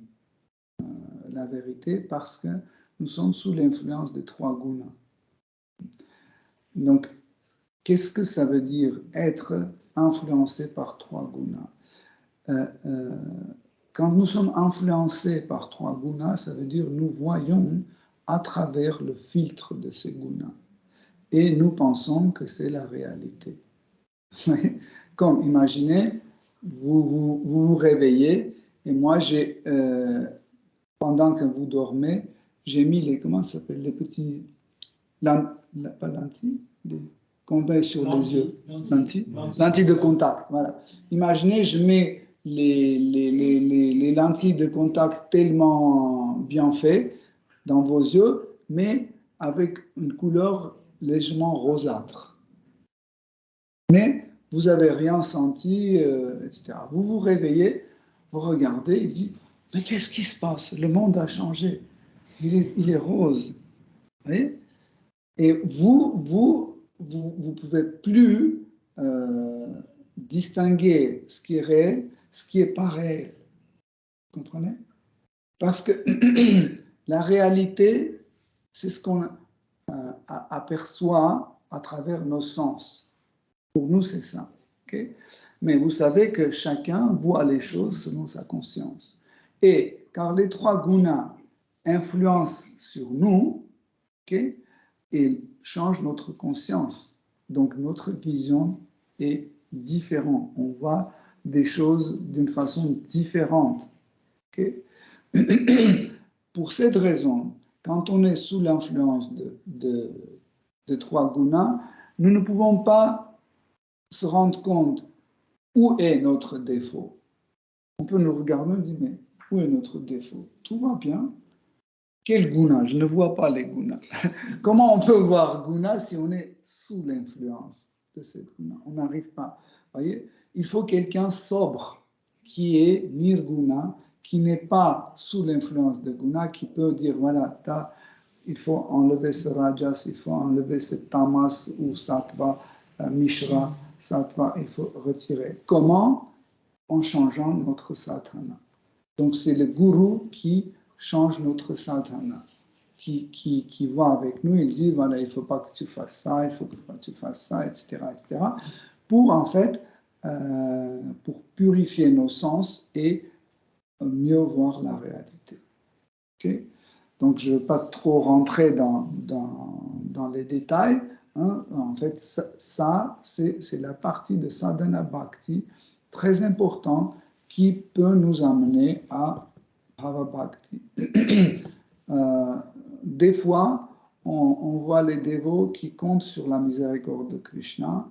B: la vérité parce que nous sommes sous l'influence des trois gunas. Donc, qu'est-ce que ça veut dire être influencé par trois gunas? Quand nous sommes influencés par trois gunas, ça veut dire nous voyons à travers le filtre de ces gunas et nous pensons que c'est la réalité. Comme imaginez, vous réveillez et moi pendant que vous dormez, j'ai mis les, comment ça s'appelle, les petits, pas lentilles, qu'on met sur les yeux, lentilles de contact, voilà. Imaginez, je mets les lentilles de contact tellement bien faites dans vos yeux, mais avec une couleur légèrement rosâtre. Mais vous n'avez rien senti, etc. Vous vous réveillez, vous regardez, il dit, mais qu'est-ce qui se passe? Le monde a changé. Il est rose. Vous voyez? Et vous pouvez plus distinguer ce qui est réel, ce qui est pas réel. Vous comprenez? Parce que la réalité, c'est ce qu'on aperçoit à travers nos sens. Pour nous, c'est ça. Okay? Mais vous savez que chacun voit les choses selon sa conscience. Et car les trois gunas influencent sur nous, okay, ils changent notre conscience. Donc notre vision est différente. On voit des choses d'une façon différente. Okay? Pour cette raison, quand on est sous l'influence de trois gunas, nous ne pouvons pas se rendre compte où est notre défaut. On peut nous regarder et dire, mais où est notre défaut? Tout va bien. Quel guna? Je ne vois pas les gunas. Comment on peut voir guna si on est sous l'influence de cette guna? On n'arrive pas. Voyez, il faut quelqu'un sobre qui est nirguna, qui n'est pas sous l'influence de guna, qui peut dire, voilà, tu as il faut enlever ce rajas, il faut enlever ce tamas ou sattva, mishra, sattva, il faut retirer. Comment? En changeant notre sadhana. Donc c'est le gourou qui change notre sadhana, qui va avec nous, il dit, voilà, il ne faut pas que tu fasses ça, il faut que tu fasses ça, etc., etc., pour en fait, pour purifier nos sens et mieux voir la réalité. Okay? Donc, je ne veux pas trop rentrer dans les détails. Hein. En fait, ça c'est la partie de sadhana bhakti très importante qui peut nous amener à bhava bhakti. Des fois, on voit les dévots qui comptent sur la miséricorde de Krishna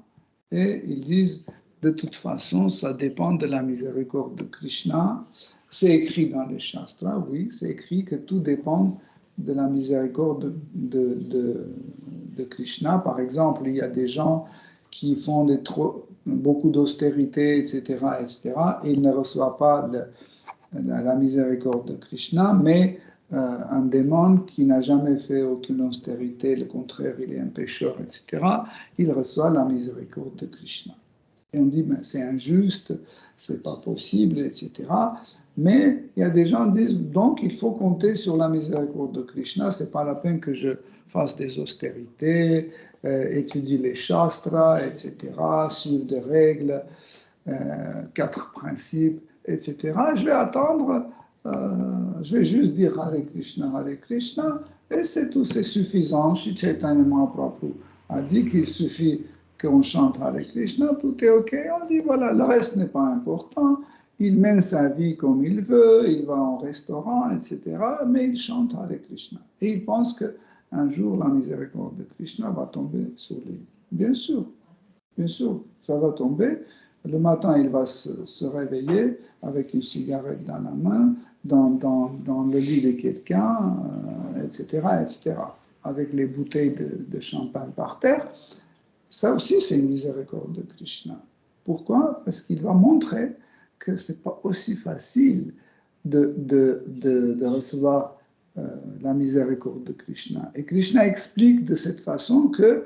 B: et ils disent, de toute façon, ça dépend de la miséricorde de Krishna. C'est écrit dans les Shastras, oui, c'est écrit que tout dépend de la miséricorde de Krishna. Par exemple, il y a des gens qui font beaucoup d'austérité, etc., et ils ne reçoivent pas la miséricorde de Krishna, mais un démon qui n'a jamais fait aucune austérité, le contraire, il est un pécheur, etc., il reçoit la miséricorde de Krishna. Et on dit, mais c'est injuste, c'est pas possible, etc. Mais il y a des gens qui disent, donc il faut compter sur la miséricorde de Krishna, c'est pas la peine que je fasse des austérités, étudie les shastras, etc., suivre des règles, 4 principes, etc. Je vais attendre, je vais juste dire Hare Krishna, et c'est tout, c'est suffisant. Shri Chaitanya Mahaprabhu a dit qu'il suffit qu'on chante Hare Krishna, tout est ok, on dit voilà, le reste n'est pas important, il mène sa vie comme il veut, il va en restaurant, etc., mais il chante Hare Krishna. Et il pense qu'un jour, la miséricorde de Krishna va tomber sur lui. Bien sûr, ça va tomber. Le matin, il va se réveiller avec une cigarette dans la main, dans le lit de quelqu'un, etc., avec les bouteilles de champagne par terre. Ça aussi, c'est une miséricorde de Krishna. Pourquoi? Parce qu'il va montrer que ce n'est pas aussi facile de recevoir la miséricorde de Krishna. Et Krishna explique de cette façon que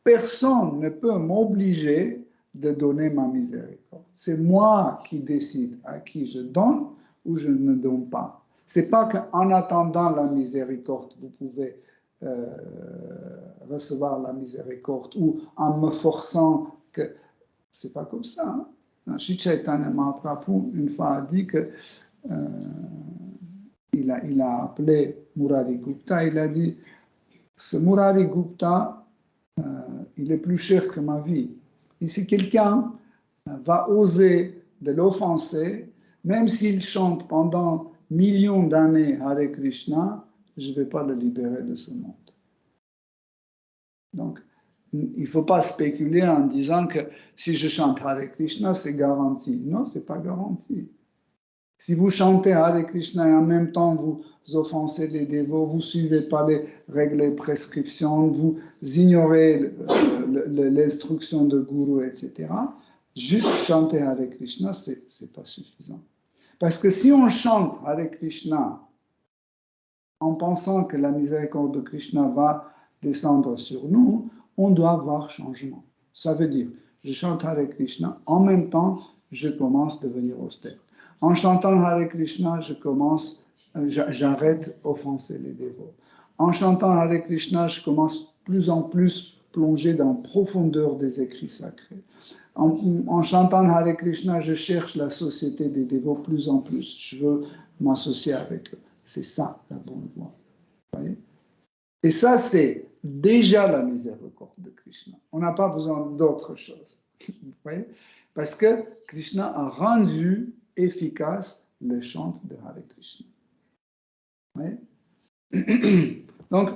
B: personne ne peut m'obliger de donner ma miséricorde. C'est moi qui décide à qui je donne ou je ne donne pas. Ce n'est pas qu'en attendant la miséricorde, vous pouvez recevoir la miséricorde ou en me forçant que c'est pas comme ça. Hein? Shri Chaitanya Mahaprabhu une fois a dit que il a appelé Murari Gupta, il a dit ce Murari Gupta il est plus cher que ma vie. Et si quelqu'un va oser de l'offenser, même s'il chante pendant millions d'années Hare Krishna, je ne vais pas le libérer de ce monde. Donc, il ne faut pas spéculer en disant que si je chante Hare Krishna, c'est garanti. Non, ce n'est pas garanti. Si vous chantez Hare Krishna et en même temps vous offensez les dévots, vous ne suivez pas les règles et prescriptions, vous ignorez l'instruction de Guru, etc., juste chanter Hare Krishna, ce n'est pas suffisant. Parce que si on chante Hare Krishna en pensant que la miséricorde de Krishna va descendre sur nous, on doit voir changement. Ça veut dire, je chante Hare Krishna, en même temps, je commence à devenir austère. En chantant Hare Krishna, j'arrête d'offenser les dévots. En chantant Hare Krishna, je commence plus en plus plonger dans la profondeur des écrits sacrés. En chantant Hare Krishna, je cherche la société des dévots plus en plus. Je veux m'associer avec eux. C'est ça la bonne voie. Voyez? Et ça, c'est déjà la miséricorde de Krishna. On n'a pas besoin d'autre chose. Voyez? Parce que Krishna a rendu efficace le chant de Hare Krishna. Voyez? Donc,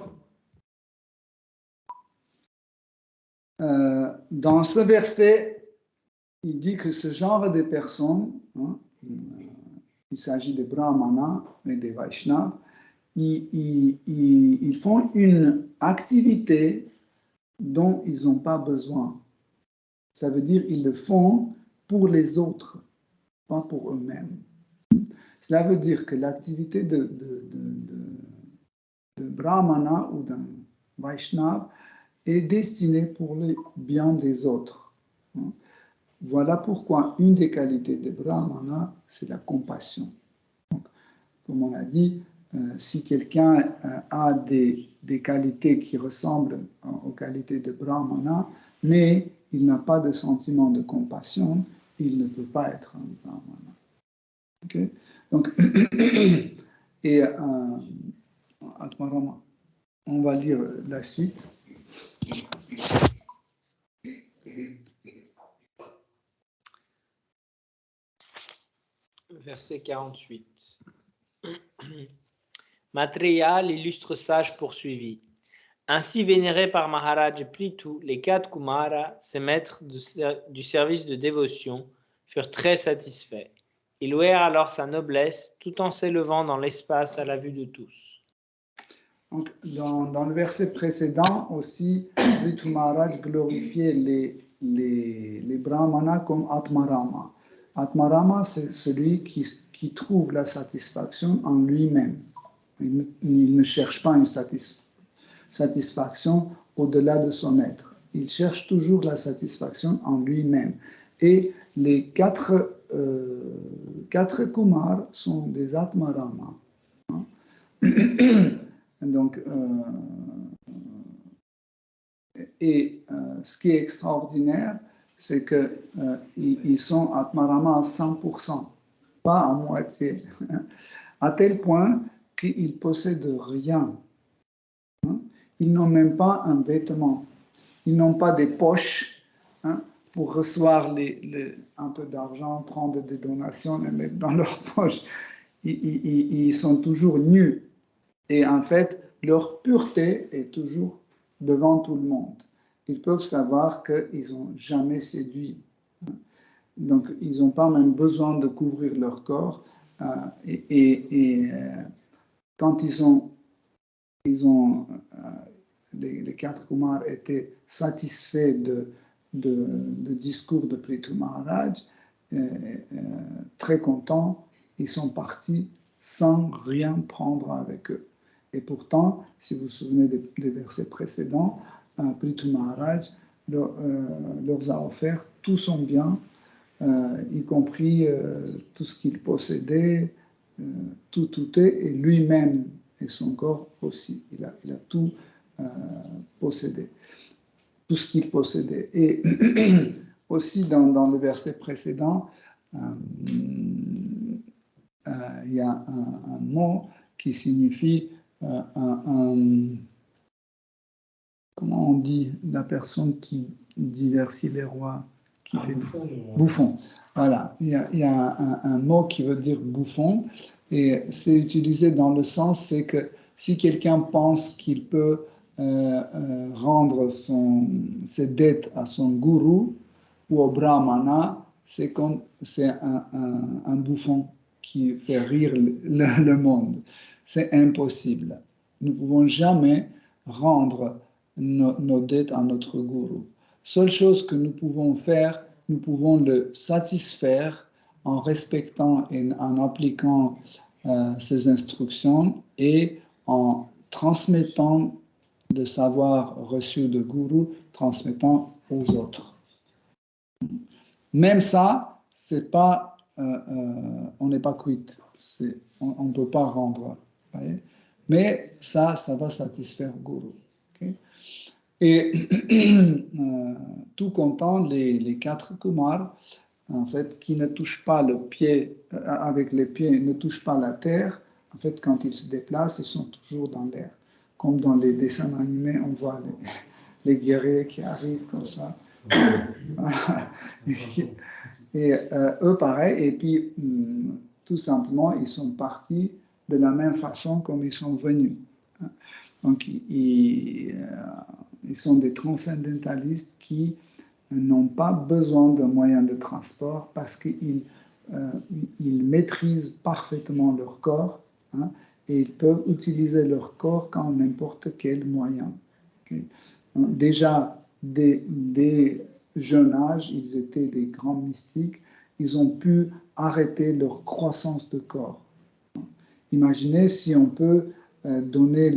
B: dans ce verset, il dit que ce genre de personnes, hein, il s'agit des brahmanas et des vaishnavas, ils font une activité dont ils n'ont pas besoin. Ça veut dire qu'ils le font pour les autres, pas pour eux-mêmes. Cela veut dire que l'activité de brahmana ou d'un vaishnava est destiné pour le bien des autres. Voilà pourquoi une des qualités des brahmanas, c'est la compassion. Donc, comme on a dit, si quelqu'un a des qualités qui ressemblent aux qualités de brahmana, mais il n'a pas de sentiment de compassion, il ne peut pas être un brahmana. Okay? Donc, et Atmarama, on va lire la suite.
C: Verset 48. Maitreya, l'illustre sage, poursuivit. Ainsi vénérés par Maharaj Prithu, les 4 Kumaras, ces maîtres du service de dévotion, furent très satisfaits. Ils louèrent alors sa noblesse, tout en s'élevant dans l'espace à la vue de tous.
B: Donc, dans le verset précédent aussi, Prithu Maharaj glorifiait les brahmanas comme Atmarama. Atmarama, c'est celui qui trouve la satisfaction en lui-même. Il ne cherche pas une satisfaction au-delà de son être. Il cherche toujours la satisfaction en lui-même. Et les 4 Kumars sont des Atmarama. Donc, ce qui est extraordinaire, c'est qu'ils sont Atmarama à 100%, pas à moitié, à tel point qu'ils ne possèdent rien. Ils n'ont même pas un vêtement, ils n'ont pas des poches pour recevoir un peu d'argent, prendre des donations, les mettre dans leur poche. Ils sont toujours nus. Et en fait, leur pureté est toujours devant tout le monde. Ils peuvent savoir qu'ils n'ont jamais séduit. Donc, ils n'ont pas même besoin de couvrir leur corps. Quand les 4 Kumars étaient satisfaits de discours de Prithu Maharaj, très contents, ils sont partis sans rien prendre avec eux. Et pourtant, si vous vous souvenez des versets précédents, Prithu Maharaj leur a offert tout son bien, y compris tout ce qu'il possédait, tout est, et lui-même et son corps aussi. Il a tout possédé, tout ce qu'il possédait. Et aussi dans le verset précédent, il y a un mot qui signifie comment on dit la personne qui diversifie les rois, qui fait bouffon. Voilà, il y a un mot qui veut dire bouffon, et c'est utilisé dans le sens, c'est que si quelqu'un pense qu'il peut rendre ses dettes à son gourou ou au brahmana, c'est un bouffon qui fait rire le monde. C'est impossible. Nous ne pouvons jamais rendre nos dettes à notre gourou. Seule chose que nous pouvons faire, nous pouvons le satisfaire en respectant et en appliquant ses instructions et en transmettant le savoir reçu de gourou, transmettant aux autres. Même ça, c'est pas, on n'est pas quitte, on ne peut pas rendre. Voyez? Mais ça va satisfaire le gourou. Okay? Et tout content, les 4 Kumars, en fait, qui ne touchent pas le pied, avec les pieds, ne touchent pas la terre, en fait, quand ils se déplacent, ils sont toujours dans l'air. Comme dans les dessins animés, on voit les guerriers qui arrivent comme ça. Et eux, pareil, et puis tout simplement, ils sont partis de la même façon comme ils sont venus. Donc, ils sont des transcendentalistes qui n'ont pas besoin de moyens de transport parce qu'ils maîtrisent parfaitement leur corps, et ils peuvent utiliser leur corps quand n'importe quel moyen. Okay? Déjà, dès jeune âge, ils étaient des grands mystiques, ils ont pu arrêter leur croissance de corps. Imaginez si on peut donner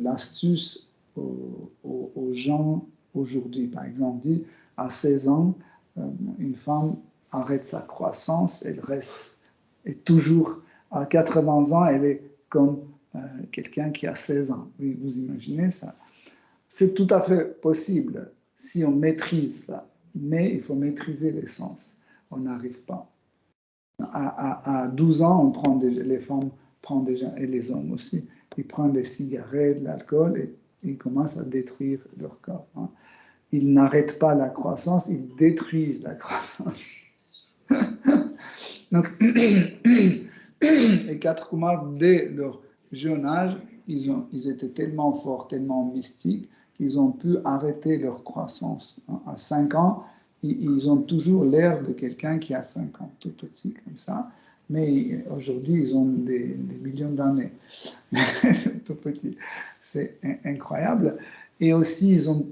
B: l'astuce aux gens aujourd'hui. Par exemple, dit à 16 ans, une femme arrête sa croissance, elle reste, et toujours à 80 ans, elle est comme quelqu'un qui a 16 ans. Oui, vous imaginez ça? C'est tout à fait possible si on maîtrise ça, mais il faut maîtriser l'essence. On n'arrive pas. À 12 ans, on prend les femmes prennent déjà, et les hommes aussi, ils prennent des cigarettes, de l'alcool, et ils commencent à détruire leur corps. Hein. Ils n'arrêtent pas la croissance, ils détruisent la croissance. Donc, les 4 Kumars, dès leur jeune âge, ils étaient tellement forts, tellement mystiques, qu'ils ont pu arrêter leur croissance. Hein. À 5 ans, ils ont toujours l'air de quelqu'un qui a 5 ans, tout petit comme ça. Mais aujourd'hui, ils ont des millions d'années. Tout petit. C'est incroyable. Et aussi, ils ont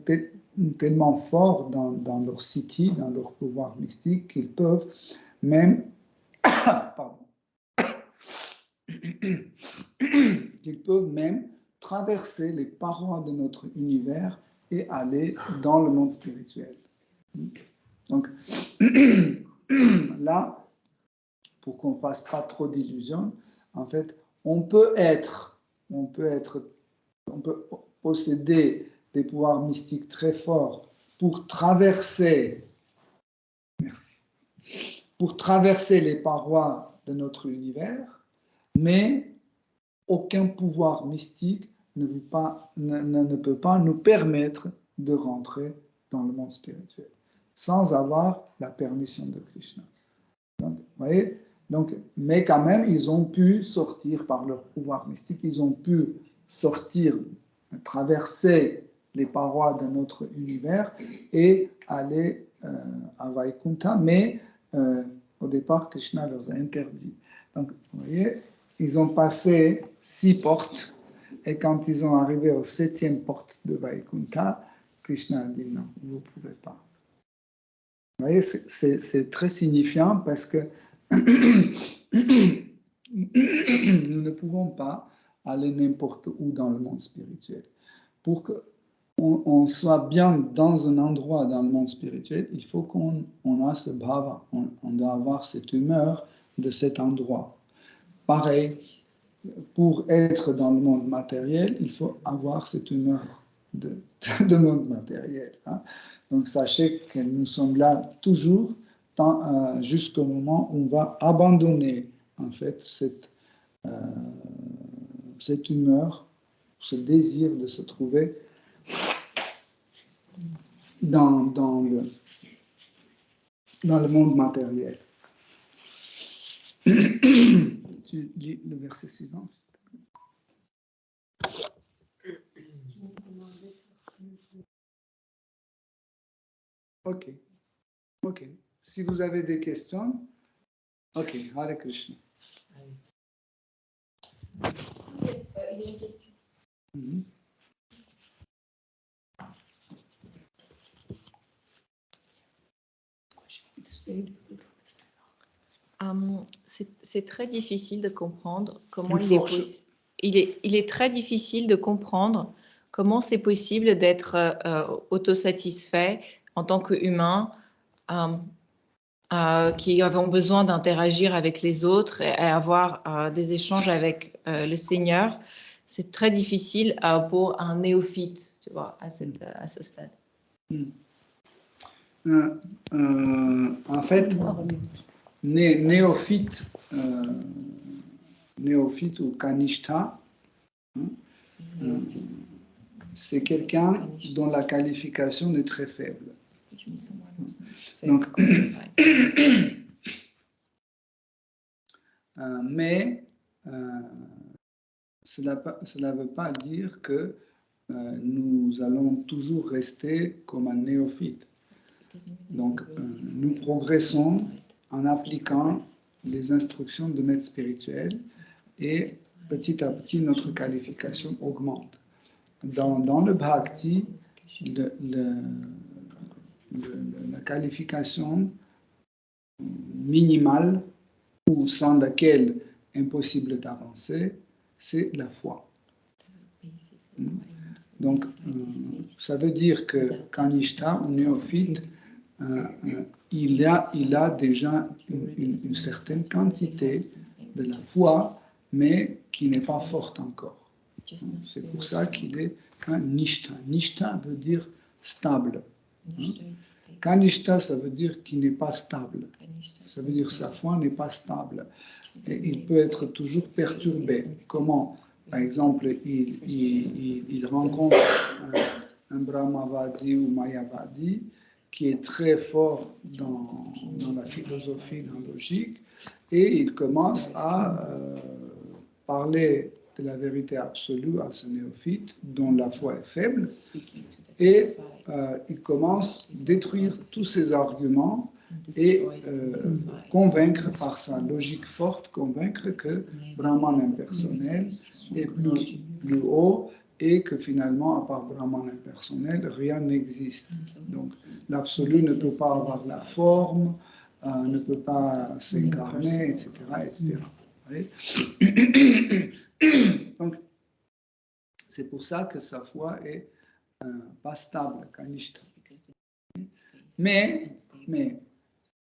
B: tellement forts dans leur city, dans leur pouvoir mystique, qu'ils peuvent même pardon, qu'ils peuvent même traverser les parois de notre univers et aller dans le monde spirituel. Donc, là, pour qu'on ne fasse pas trop d'illusions, en fait, on peut posséder des pouvoirs mystiques très forts pour traverser, pour traverser les parois de notre univers, mais aucun pouvoir mystique ne peut pas nous permettre de rentrer dans le monde spirituel sans avoir la permission de Krishna. Donc, vous voyez, mais quand même, ils ont pu sortir par leur pouvoir mystique, ils ont pu sortir, traverser les parois de notre univers et aller à Vaikuntha, mais au départ, Krishna leur a interdit. Donc, vous voyez, ils ont passé 6 portes, et quand ils ont arrivé aux 7e porte de Vaikuntha, Krishna a dit non, vous ne pouvez pas. Vous voyez, c'est très signifiant parce que nous ne pouvons pas aller n'importe où dans le monde spirituel. Pour qu'on soit bien dans un endroit dans le monde spirituel, il faut qu'on a ce bhava, on doit avoir cette humeur de cet endroit. Pareil, pour être dans le monde matériel, il faut avoir cette humeur de monde matériel. Hein. Donc sachez que nous sommes là toujours jusqu'au moment où on va abandonner en fait cette humeur, ce désir de se trouver dans le monde matériel. Tu lis le verset suivant, s'il te plaît. Ok. Si vous avez des questions, ok, Hare Krishna.
D: Il y a une question. C'est très difficile de comprendre comment il est très difficile de comprendre comment c'est possible d'être autosatisfait en tant qu'humain qui avons besoin d'interagir avec les autres et avoir des échanges avec le Seigneur. C'est très difficile pour un néophyte, tu vois, à ce stade.
B: En fait, néophyte ou kanishta, c'est quelqu'un dont la qualification est très faible. Donc, mais cela ne veut pas dire que nous allons toujours rester comme un néophyte. Donc, nous progressons en appliquant les instructions de maître spirituel et petit à petit, notre qualification augmente. Dans le bhakti, la qualification minimale ou sans laquelle impossible d'avancer, c'est la foi. Donc, ça veut dire que Kanishta, un néophyte, il a déjà une certaine quantité de la foi, mais qui n'est pas forte encore. C'est pour ça qu'il est Kanishta. Nishta veut dire stable. Kanishta, ça veut dire qu'il n'est pas stable. Ça veut dire que sa foi n'est pas stable. Et il peut être toujours perturbé. Comment? Par exemple, il rencontre un Brahmavadi ou Mayavadi qui est très fort dans la philosophie, dans la logique, et il commence à parler de la vérité absolue à ce néophyte dont la foi est faible, et il commence à détruire tous ses arguments et convaincre par sa logique forte, convaincre que Brahman impersonnel est plus haut et que finalement, à part Brahman impersonnel, rien n'existe. Donc l'absolu ne peut pas avoir la forme, ne peut pas s'incarner, etc. etc. Donc c'est pour ça que sa foi est pas stable, Kanishta. Mais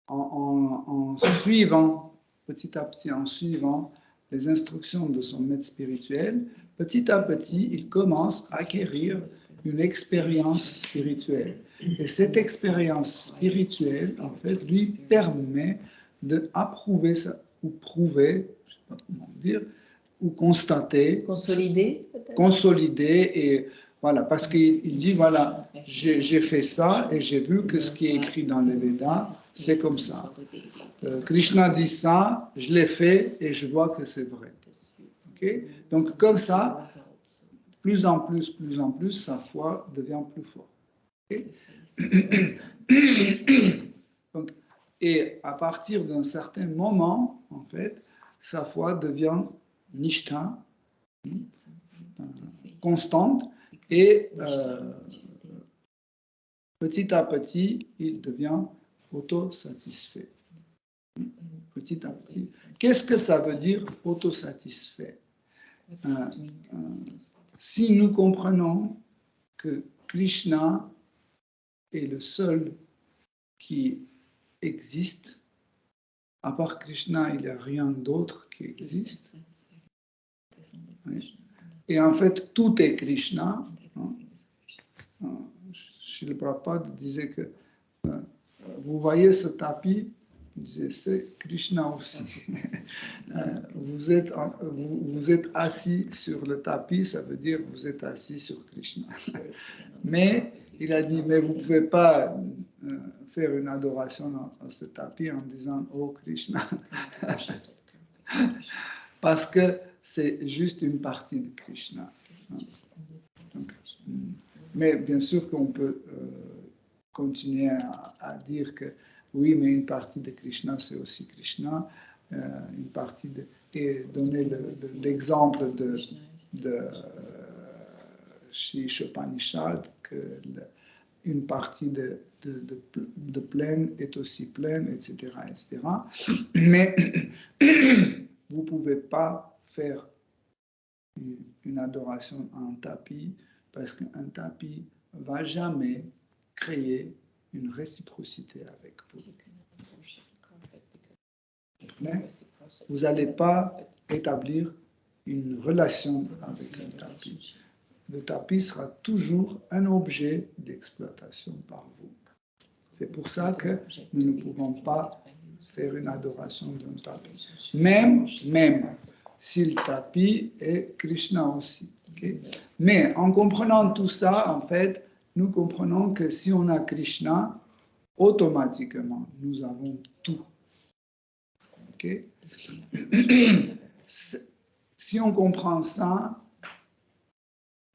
B: en suivant, petit à petit, en suivant les instructions de son maître spirituel, petit à petit, il commence à acquérir une expérience spirituelle. Et cette expérience spirituelle, en fait, lui permet d'approuver ou prouver, je ne sais pas comment dire, ou constater, consolider et voilà, parce qu'il dit, voilà, j'ai fait ça et j'ai vu que ce qui est écrit dans les Védas, c'est comme ça. Krishna dit ça, je l'ai fait et je vois que c'est vrai. Okay? Donc, comme ça, plus en plus, sa foi devient plus forte. Okay? Donc, et à partir d'un certain moment, en fait, sa foi devient nishta, constante, et petit à petit, il devient autosatisfait. Petit à petit. Qu'est-ce que ça veut dire autosatisfait? Si nous comprenons que Krishna est le seul qui existe, à part Krishna, il n'y a rien d'autre qui existe. Oui. Et en fait, tout est Krishna. Srila Prabhupada disait que vous voyez ce tapis, il disait c'est Krishna aussi. Vous êtes assis sur le tapis, ça veut dire que vous êtes assis sur Krishna. Mais il a dit, mais vous ne pouvez pas faire une adoration à ce tapis en disant oh Krishna. Parce que c'est juste une partie de Krishna. Donc, mais bien sûr qu'on peut continuer à dire que oui, mais une partie de Krishna, c'est aussi Krishna. Une partie et donner l'exemple de Sri Upanishad, que une partie de pleine est aussi pleine, etc., etc. Mais vous ne pouvez pas faire une adoration à un tapis, parce qu'un tapis ne va jamais créer une réciprocité avec vous. Vous n'allez pas établir une relation avec un tapis. Le tapis sera toujours un objet d'exploitation par vous. C'est pour ça que nous ne pouvons pas faire une adoration d'un tapis. Même si le tapis est Krishna aussi. Okay? Mais en comprenant tout ça, en fait, nous comprenons que si on a Krishna, automatiquement, nous avons tout. Okay? Si on comprend ça,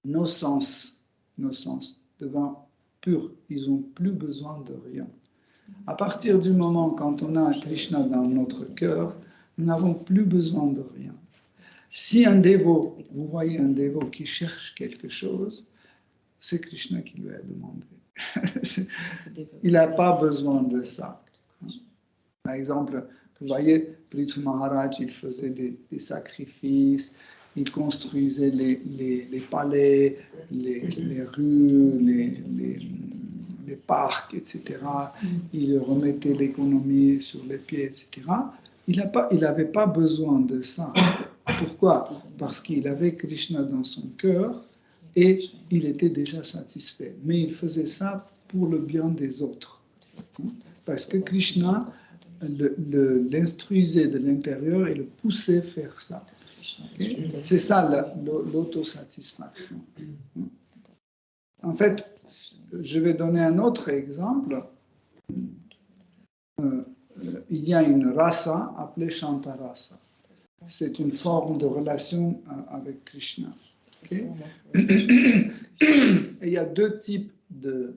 B: nos sens deviennent purs. Ils n'ont plus besoin de rien. À partir du moment quand on a Krishna dans notre cœur, nous n'avons plus besoin de rien. Si un dévot, vous voyez un dévot qui cherche quelque chose, c'est Krishna qui lui a demandé. Il n'a pas besoin de ça. Par exemple, vous voyez, Prithu Maharaj, il faisait des sacrifices, il construisait les palais, les rues, les parcs, etc. Il remettait l'économie sur les pieds, etc. Il n'avait pas besoin de ça. Pourquoi? Parce qu'il avait Krishna dans son cœur et il était déjà satisfait. Mais il faisait ça pour le bien des autres. Parce que Krishna l'instruisait de l'intérieur et le poussait à faire ça. Okay? C'est ça l'autosatisfaction. En fait, je vais donner un autre exemple. Il y a une rasa appelée Shantarasa. C'est une forme de relation avec Krishna. Okay? Et il y a deux types de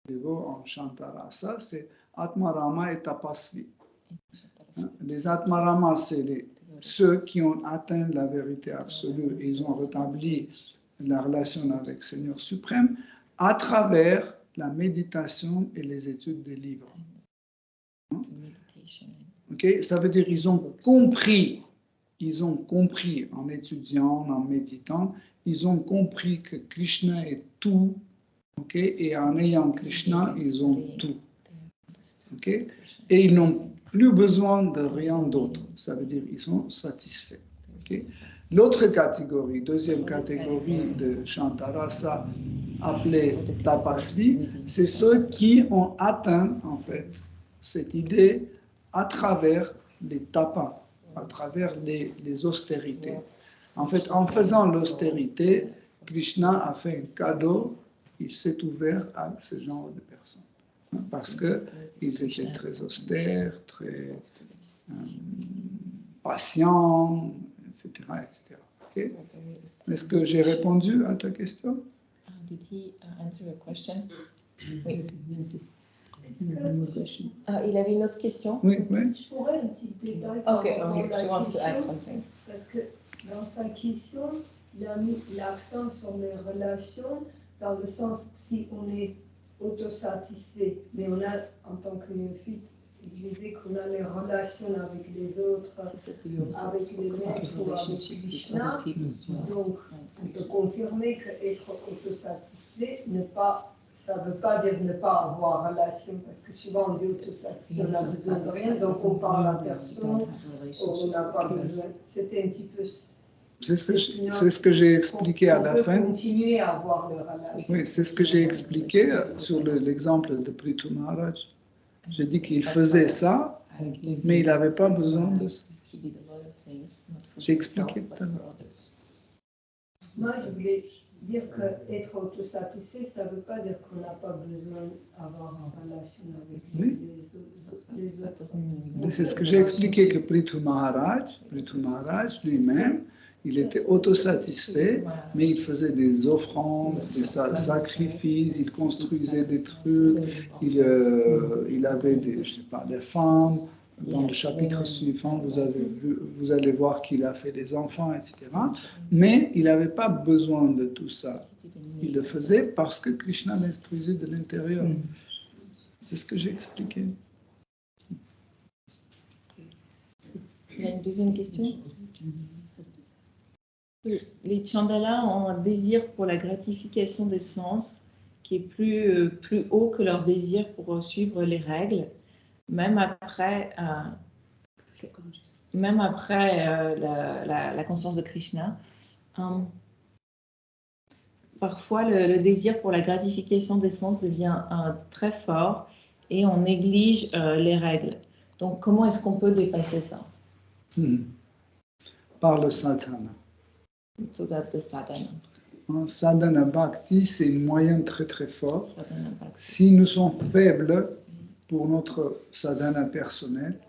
B: dévots en Shantarasa, c'est Atmarama et Tapasvi. Les Atmarama, c'est ceux qui ont atteint la vérité absolue et ils ont rétabli la relation avec le Seigneur suprême à travers la méditation et les études des livres. Okay? Ça veut dire qu'ils ont compris en étudiant, en méditant, ils ont compris que Krishna est tout, okay? Et en ayant Krishna, ils ont tout. Okay? Et ils n'ont plus besoin de rien d'autre. Ça veut dire qu'ils sont satisfaits. Okay? L'autre catégorie, deuxième catégorie de Shantarasa, appelée Tapasvi, c'est ceux qui ont atteint, en fait, cette idée à travers les tapas, à travers les austérités. En fait, en faisant l'austérité, Krishna a fait un cadeau, il s'est ouvert à ce genre de personnes. Parce qu'ils étaient très austères, très patients, etc. etc. Okay? Est-ce que j'ai répondu à ta question?
D: Did he answer your question? Oui. Il avait une autre question?
B: Oui, oui.
E: Je pourrais un petit détail.
D: Okay, she wants to add something.
E: Parce que dans sa question, il a mis l'accent sur les relations, dans le sens que si on est autosatisfait, mais on a, en tant que fille, je disais qu'on a les relations avec les autres, avec les maîtres ou avec Krishna. Donc, on peut confirmer qu'être autosatisfait, ça ne veut pas dire ne pas avoir relation, parce que souvent on dit autosatisfait, on n'a besoin de rien, donc on parle à personne, on n'a pas besoin. C'était un petit peu.
B: C'est ce que j'ai expliqué à la fin.
E: Continuer à avoir le relation.
B: Oui, c'est ce que j'ai expliqué sur l'exemple de Prithu Maharaj. J'ai dit qu'il faisait ça, mais il n'avait pas besoin de ça. J'ai expliqué tout à l'heure.
E: Moi, je voulais dire qu'être autosatisfait, ça ne veut pas dire qu'on n'a pas besoin d'avoir une relation avec les autres.
B: C'est ce que j'ai expliqué que Prithu Maharaj lui-même, il était autosatisfait, mais il faisait des offrandes, des sacrifices, il construisait des trucs, il avait des femmes. Dans le chapitre suivant, vous allez voir qu'il a fait des enfants, etc. Mais il n'avait pas besoin de tout ça. Il le faisait parce que Krishna l'instruisait de l'intérieur. C'est ce que j'ai expliqué.
D: Il y a une deuxième question? Les Chandalas ont un désir pour la gratification des sens qui est plus haut que leur désir pour suivre les règles, même après la conscience de Krishna. Parfois, le désir pour la gratification des sens devient très fort et on néglige les règles. Donc, comment est-ce qu'on peut dépasser ça?
B: Par le sadhana. Sadhana Bhakti, c'est un moyen très très fort. Si nous sommes faibles pour notre sadhana personnel,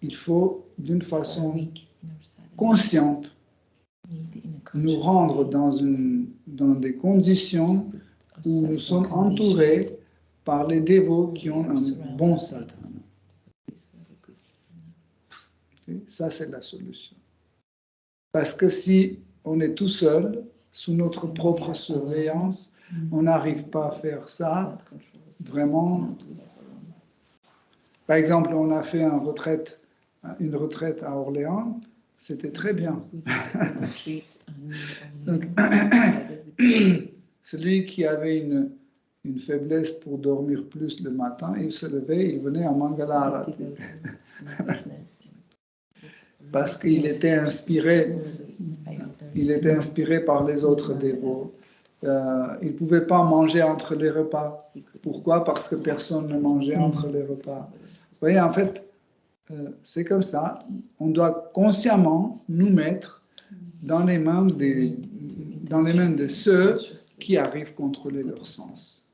B: il faut d'une façon consciente nous rendre dans des conditions où nous sommes entourés par les dévots qui ont un bon sadhana. Ça, c'est la solution. Parce que si on est tout seul, sous notre propre surveillance, on n'arrive pas à faire ça vraiment. Par exemple, on a fait une retraite à Orléans. C'était très bien. Donc, celui qui avait une faiblesse pour dormir plus le matin, il se levait, il venait à Mangala Arati. Parce qu'il était inspiré par les autres dévots. Il ne pouvait pas manger entre les repas. Pourquoi? Parce que personne ne mangeait entre les repas. Vous voyez, en fait, c'est comme ça. On doit consciemment nous mettre dans les mains de ceux qui arrivent à contrôler leur sens.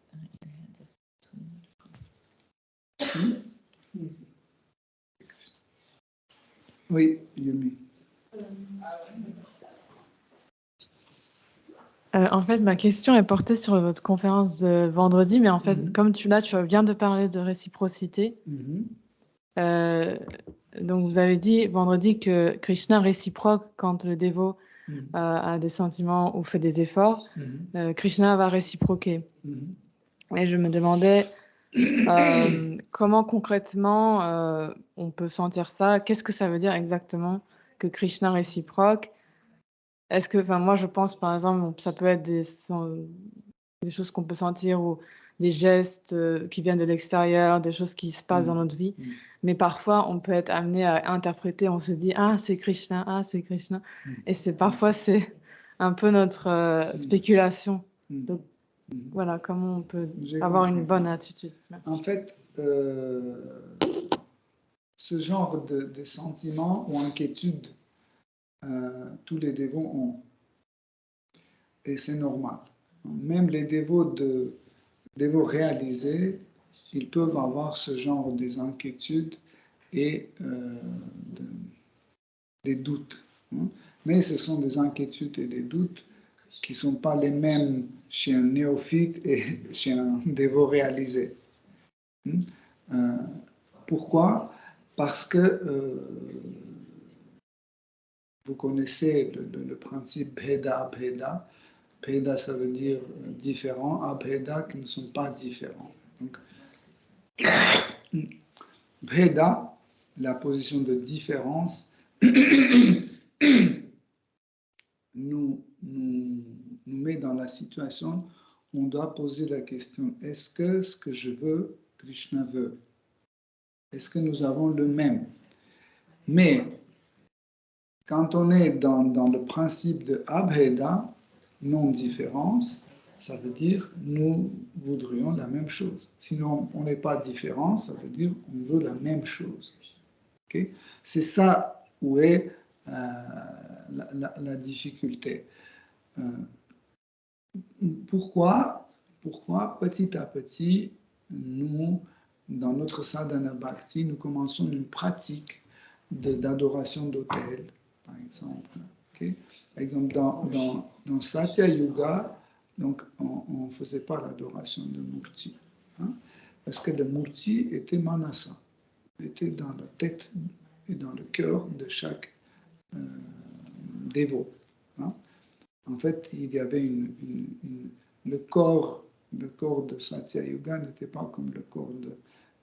B: Oui, Yumi.
F: En fait, ma question est portée sur votre conférence de vendredi, mais en fait, comme tu viens de parler de réciprocité. Donc, vous avez dit vendredi que Krishna réciproque quand le dévot a des sentiments ou fait des efforts. Krishna va réciproquer. Et je me demandais comment concrètement on peut sentir ça. Qu'est-ce que ça veut dire exactement que Krishna réciproque? Est-ce que, moi, je pense, par exemple, ça peut être des choses qu'on peut sentir ou des gestes qui viennent de l'extérieur, des choses qui se passent dans notre vie. Mais parfois, on peut être amené à interpréter, on se dit, ah, c'est Krishna, ah, c'est Krishna. Et parfois, c'est un peu notre spéculation. Donc, voilà, comment on peut avoir une bonne attitude. Merci.
B: En fait, ce genre de sentiments ou inquiétudes, tous les dévots ont. Et c'est normal. Même les dévots réalisés, ils peuvent avoir ce genre d'inquiétudes et des doutes. Mais ce sont des inquiétudes et des doutes qui ne sont pas les mêmes chez un néophyte et chez un dévot réalisé. Pourquoi? Parce que vous connaissez le principe Bheda. Bheda, ça veut dire différent. Abheda, qui ne sont pas différents. Donc, Bheda, la position de différence, nous met dans la situation où on doit poser la question, est-ce que ce que je veux, Krishna veut? Est-ce que nous avons le même? Mais quand on est dans le principe de Abheda, non-différence, ça veut dire nous voudrions la même chose. Sinon, on n'est pas différent, ça veut dire on veut la même chose. Okay? C'est ça où est la difficulté. Pourquoi petit à petit, nous, dans notre sadhana bhakti, nous commençons une pratique d'adoration d'autel, par exemple. Okay? Par exemple, dans Satya Yuga, donc, on ne faisait pas l'adoration de Murti, parce que le Murti était Manasa, était dans la tête et dans le cœur de chaque dévot. En fait, il y avait le corps de Satya Yuga n'était pas comme le corps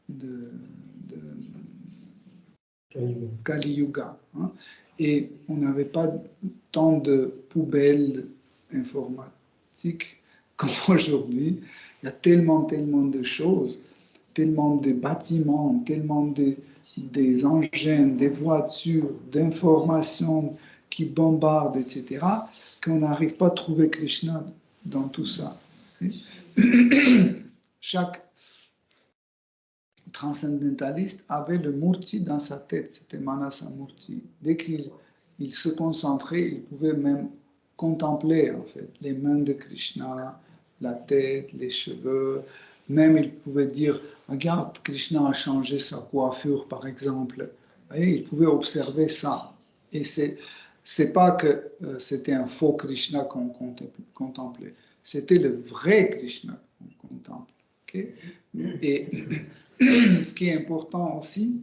B: de Kali Yuga. Et on n'avait pas tant de poubelles informatiques comme aujourd'hui. Il y a tellement de choses, tellement de bâtiments, tellement des engins, des voitures, d'informations qui bombardent, etc., qu'on n'arrive pas à trouver Krishna dans tout ça. Chaque transcendentaliste avait le Murti dans sa tête, c'était Manasa Murti. Dès qu'il se concentrait, il pouvait même contempler en fait les mains de Krishna, la tête, les cheveux. Même il pouvait dire, regarde, Krishna a changé sa coiffure par exemple. Et il pouvait observer ça. Et c'est pas que c'était un faux Krishna qu'on contemplait, c'était le vrai Krishna qu'on contemple. Okay? Et ce qui est important aussi,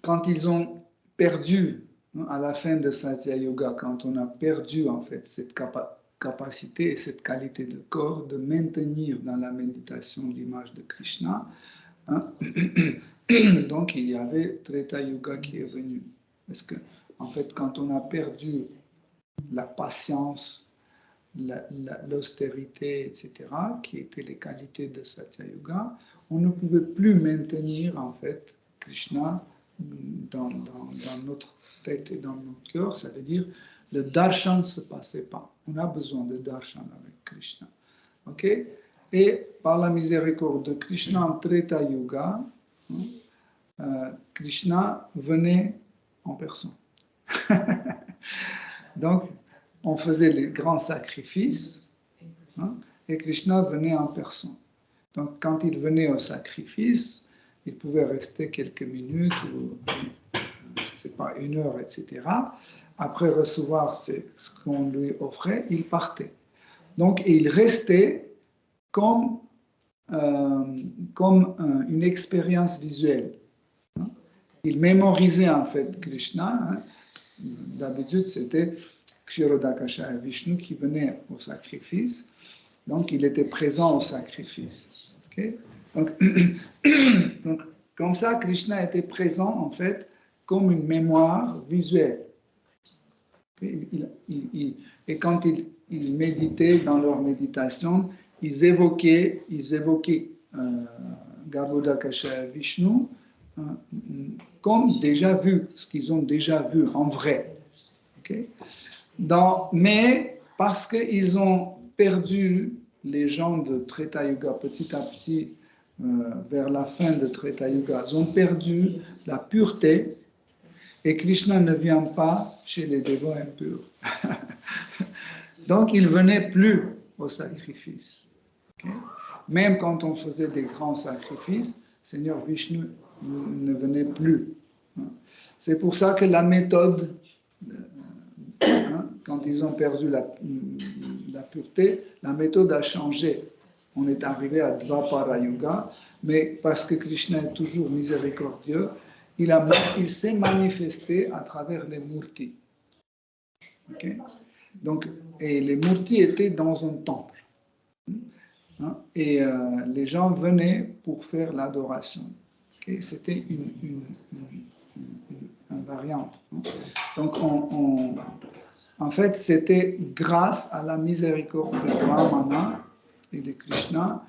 B: quand ils ont perdu, à la fin de Satya Yoga, quand on a perdu en fait cette capacité et cette qualité de corps de maintenir dans la méditation l'image de Krishna, Hein? Donc, il y avait Treta Yuga qui est venu. Parce que, en fait, quand on a perdu la patience, l'austérité, etc., qui étaient les qualités de Satya Yuga, on ne pouvait plus maintenir, en fait, Krishna dans notre tête et dans notre cœur. Ça veut dire, le darshan ne se passait pas. On a besoin de darshan avec Krishna. Ok? Et par la miséricorde de Krishna en Treta Yuga, Krishna venait en personne. Donc, on faisait les grands sacrifices, et Krishna venait en personne. Donc, quand il venait au sacrifice, il pouvait rester quelques minutes, ou c'est pas 1 heure, etc. Après recevoir ce qu'on lui offrait, il partait. Donc, il restait comme une expérience visuelle. Il mémorisait en fait Krishna. D'habitude, c'était Kshirodakasha Vishnu qui venait au sacrifice. Donc, il était présent au sacrifice. Okay? Donc, comme ça, Krishna était présent en fait comme une mémoire visuelle. Et quand ils méditaient dans leur méditation, ils évoquaient Garbhodakasha Vishnu comme déjà vu, ce qu'ils ont déjà vu en vrai. Okay? Mais parce qu'ils ont perdu les gens de Treta Yuga petit à petit, vers la fin de Treta Yuga, ils ont perdu la pureté, et Krishna ne vient pas chez les dévots impurs. Donc, il ne venait plus au sacrifice. Okay? Même quand on faisait des grands sacrifices, Seigneur Vishnu ne venait plus. C'est pour ça que la méthode, quand ils ont perdu la pureté, la méthode a changé. On est arrivé à Dvapara Yuga, mais parce que Krishna est toujours miséricordieux, il s'est manifesté à travers les murtis. Okay? Donc, et les murtis étaient dans un temple. Et les gens venaient pour faire l'adoration. Okay? C'était une variante. Donc, en fait, c'était grâce à la miséricorde de Brahmana et de Krishna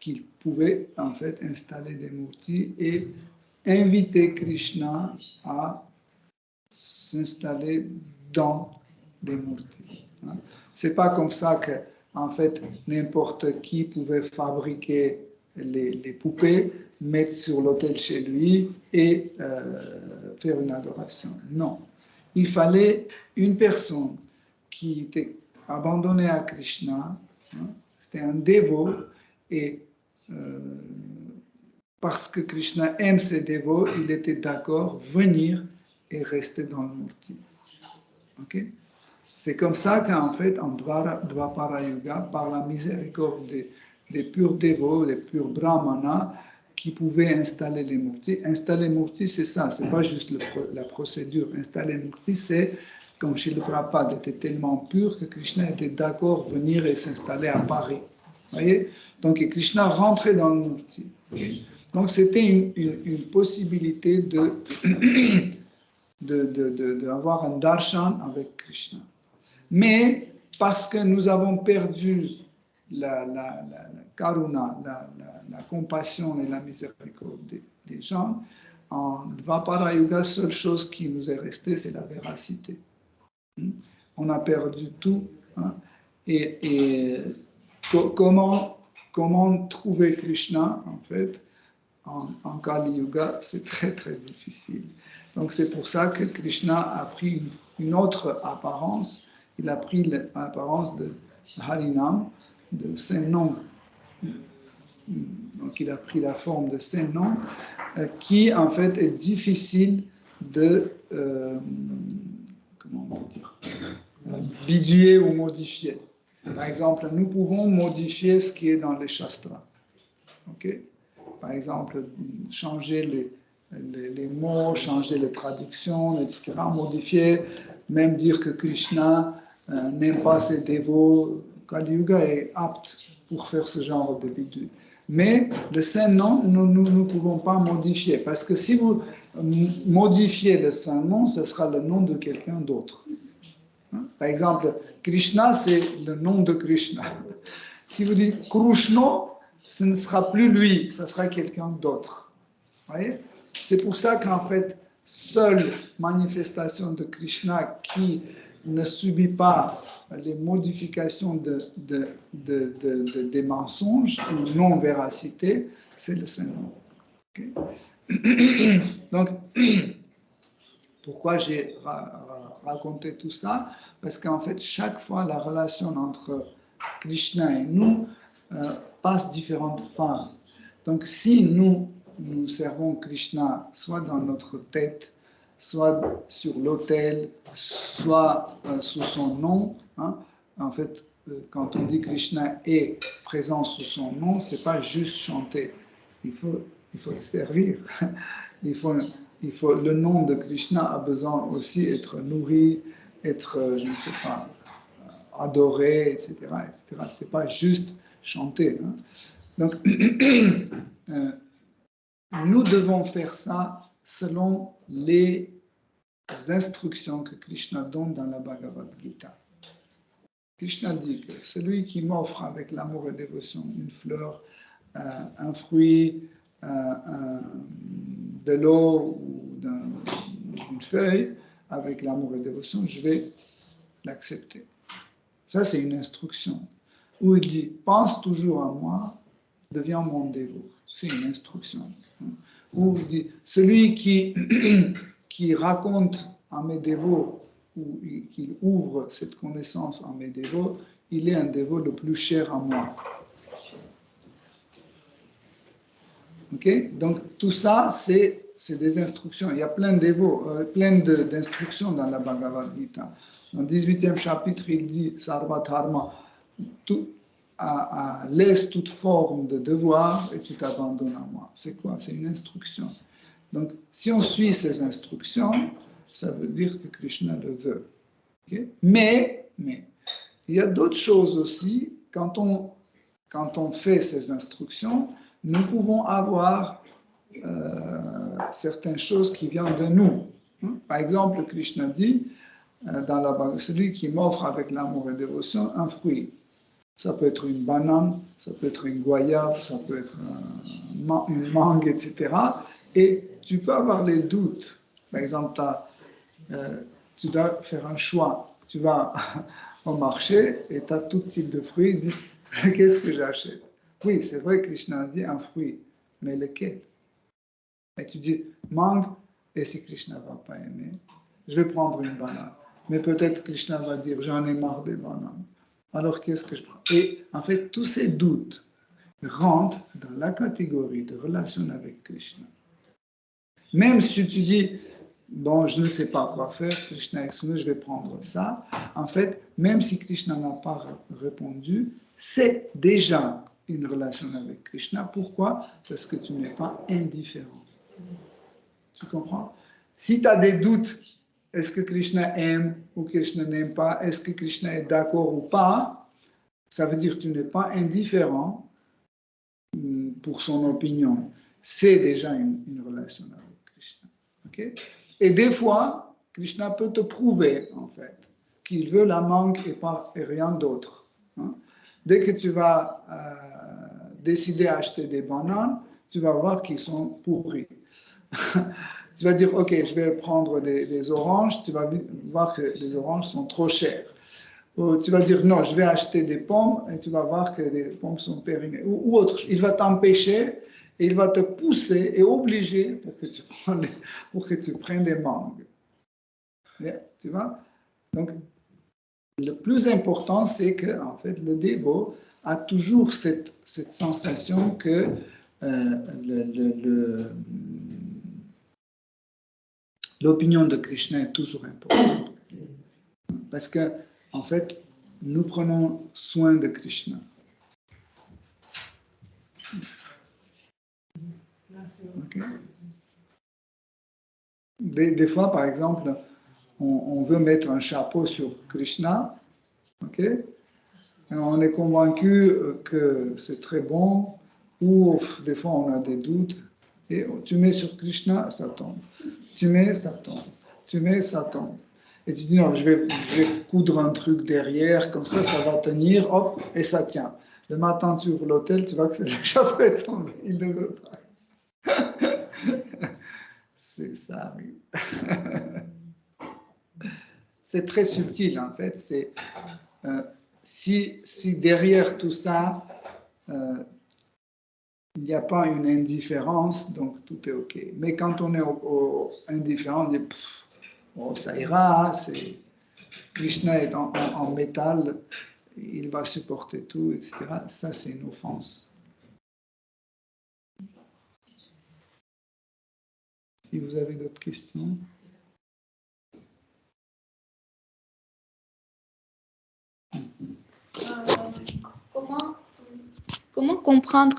B: qu'ils pouvaient en fait installer des murtis et inviter Krishna à s'installer dans des murtis. C'est pas comme ça que, en fait, n'importe qui pouvait fabriquer les poupées, mettre sur l'autel chez lui et faire une adoration. Non. Il fallait une personne qui était abandonnée à Krishna, c'était un dévot, et parce que Krishna aime ses dévots, il était d'accord venir et rester dans le murti. Okay? C'est comme ça qu'en fait, en Dvapara Yuga, par la miséricorde des purs dévots, des purs brahmanas, qui pouvaient installer les murtis. Installer murti, c'est ça, c'est pas juste la procédure. Installer murti, c'est comme Srila Prabhupada était tellement pur que Krishna était d'accord venir et s'installer à Paris. Voyez? Donc Krishna rentrait dans le murti. Donc c'était une possibilité d'avoir un darshan avec Krishna. Mais parce que nous avons perdu la karuna, la compassion et la miséricorde des gens, en Dvapara Yuga, la seule chose qui nous est restée, c'est la véracité. On a perdu tout. Et comment trouver Krishna, en fait, en Kali Yuga, c'est très très difficile. Donc c'est pour ça que Krishna a pris une autre apparence. Il a pris l'apparence de Harinam, de Saint-Nom. Donc il a pris la forme de Saint-Nom, qui en fait est difficile de biduer ou modifier. Par exemple, nous pouvons modifier ce qui est dans les Shastras. Okay? Par exemple, changer les mots, changer les traductions, etc., modifier, même dire que Krishna n'aime pas ses dévots. Kali Yuga est apte pour faire ce genre de bidouille. Mais le saint nom, nous ne pouvons pas modifier. Parce que si vous modifiez le saint nom, ce sera le nom de quelqu'un d'autre. Par exemple, Krishna, c'est le nom de Krishna. Si vous dites Krushna, ce ne sera plus lui, ce sera quelqu'un d'autre. Voyez? C'est pour ça qu'en fait, seule manifestation de Krishna qui ne subit pas les modifications des mensonges ou non-véracité, c'est le Saint-Nom. Okay? Donc, pourquoi j'ai raconté tout ça? Parce qu'en fait, chaque fois, la relation entre Krishna et nous passe différentes phases. Donc, si nous servons Krishna soit dans notre tête, soit sur l'autel, soit sous son nom, hein. En fait, quand on dit Krishna est présent sous son nom, c'est pas juste chanter. Il faut le servir. Le nom de Krishna a besoin aussi d'être nourri, être, je ne sais pas, adoré, etc. etc. C'est pas juste chanter. Hein. Donc, nous devons faire ça selon les instructions que Krishna donne dans la Bhagavad Gita. Krishna dit que celui qui m'offre avec l'amour et dévotion une fleur, un fruit, de l'eau ou une feuille, avec l'amour et dévotion, je vais l'accepter. Ça, c'est une instruction. Où il dit, pense toujours à moi, deviens mon dévot. C'est une instruction. Où il dit, celui qui raconte à mes dévots, ou qu'il ouvre cette connaissance à mes dévots, il est un dévot le plus cher à moi. Ok? Donc, tout ça, c'est des instructions. Il y a plein de dévots, plein d'instructions dans la Bhagavad Gita. Dans le 18e chapitre, il dit, Sarva Dharma, laisse toute forme de devoir et tu t'abandonnes à moi. C'est quoi? C'est une instruction. Donc, si on suit ces instructions, ça veut dire que Krishna le veut. Okay? Mais, il y a d'autres choses aussi. Quand on fait ces instructions, nous pouvons avoir certaines choses qui viennent de nous. Par exemple, Krishna dit, dans la Bhagavad, celui qui m'offre avec l'amour et dévotion un fruit. Ça peut être une banane, ça peut être une goyave, ça peut être une mangue, etc. Et tu peux avoir les doutes. Par exemple, tu dois faire un choix. Tu vas au marché et tu as tout type de fruits. Qu'est-ce que j'achète? Oui, c'est vrai que Krishna dit un fruit, mais lequel? Et tu dis mangue, et si Krishna ne va pas aimer, je vais prendre une banane. Mais peut-être Krishna va dire j'en ai marre des bananes. Alors qu'est-ce que je prends? Et en fait, tous ces doutes rentrent dans la catégorie de relation avec Krishna. Même si tu dis, bon, je ne sais pas quoi faire, Krishna exprime, je vais prendre ça. En fait, même si Krishna n'a pas répondu, c'est déjà une relation avec Krishna. Pourquoi? Parce que tu n'es pas indifférent. Tu comprends? Si tu as des doutes, est-ce que Krishna aime ou Krishna n'aime pas, est-ce que Krishna est d'accord ou pas, ça veut dire que tu n'es pas indifférent pour son opinion. C'est déjà une relation avec Krishna. Okay? Et des fois, Krishna peut te prouver, en fait, qu'il veut la mangue et rien d'autre. Hein? Dès que tu vas décider d'acheter des bananes, tu vas voir qu'ils sont pourris. Tu vas dire, ok, je vais prendre des oranges, tu vas voir que les oranges sont trop chères. Ou tu vas dire, non, je vais acheter des pommes, et tu vas voir que les pommes sont périmées. Ou autre, il va t'empêcher, et il va te pousser et obliger pour que tu prennes des mangues. Yeah, tu vois? Donc, le plus important, c'est que, en fait, le dévot a toujours cette sensation que l'opinion de Krishna est toujours importante. Parce que, en fait, nous prenons soin de Krishna. Okay. Des fois, par exemple, on veut mettre un chapeau sur Krishna, ok? Et on est convaincu que c'est très bon, Ou des fois on a des doutes, et tu mets sur Krishna, ça tombe. Tu mets, ça tombe. Tu mets, ça tombe. Et tu dis non, je vais coudre un truc derrière, comme ça va tenir, hop, et ça tient. Le matin, tu ouvres l'hôtel, tu vois que c'est déjà fait tomber. Il ne veut pas. Ça arrive. C'est très subtil en fait. C'est si derrière tout ça, il n'y a pas une indifférence, donc tout est OK. Mais quand on est indifférent, on dit oh, ça ira, Krishna est en métal, il va supporter tout, etc. Ça, c'est une offense. Si vous avez d'autres questions.
D: Comment comprendre,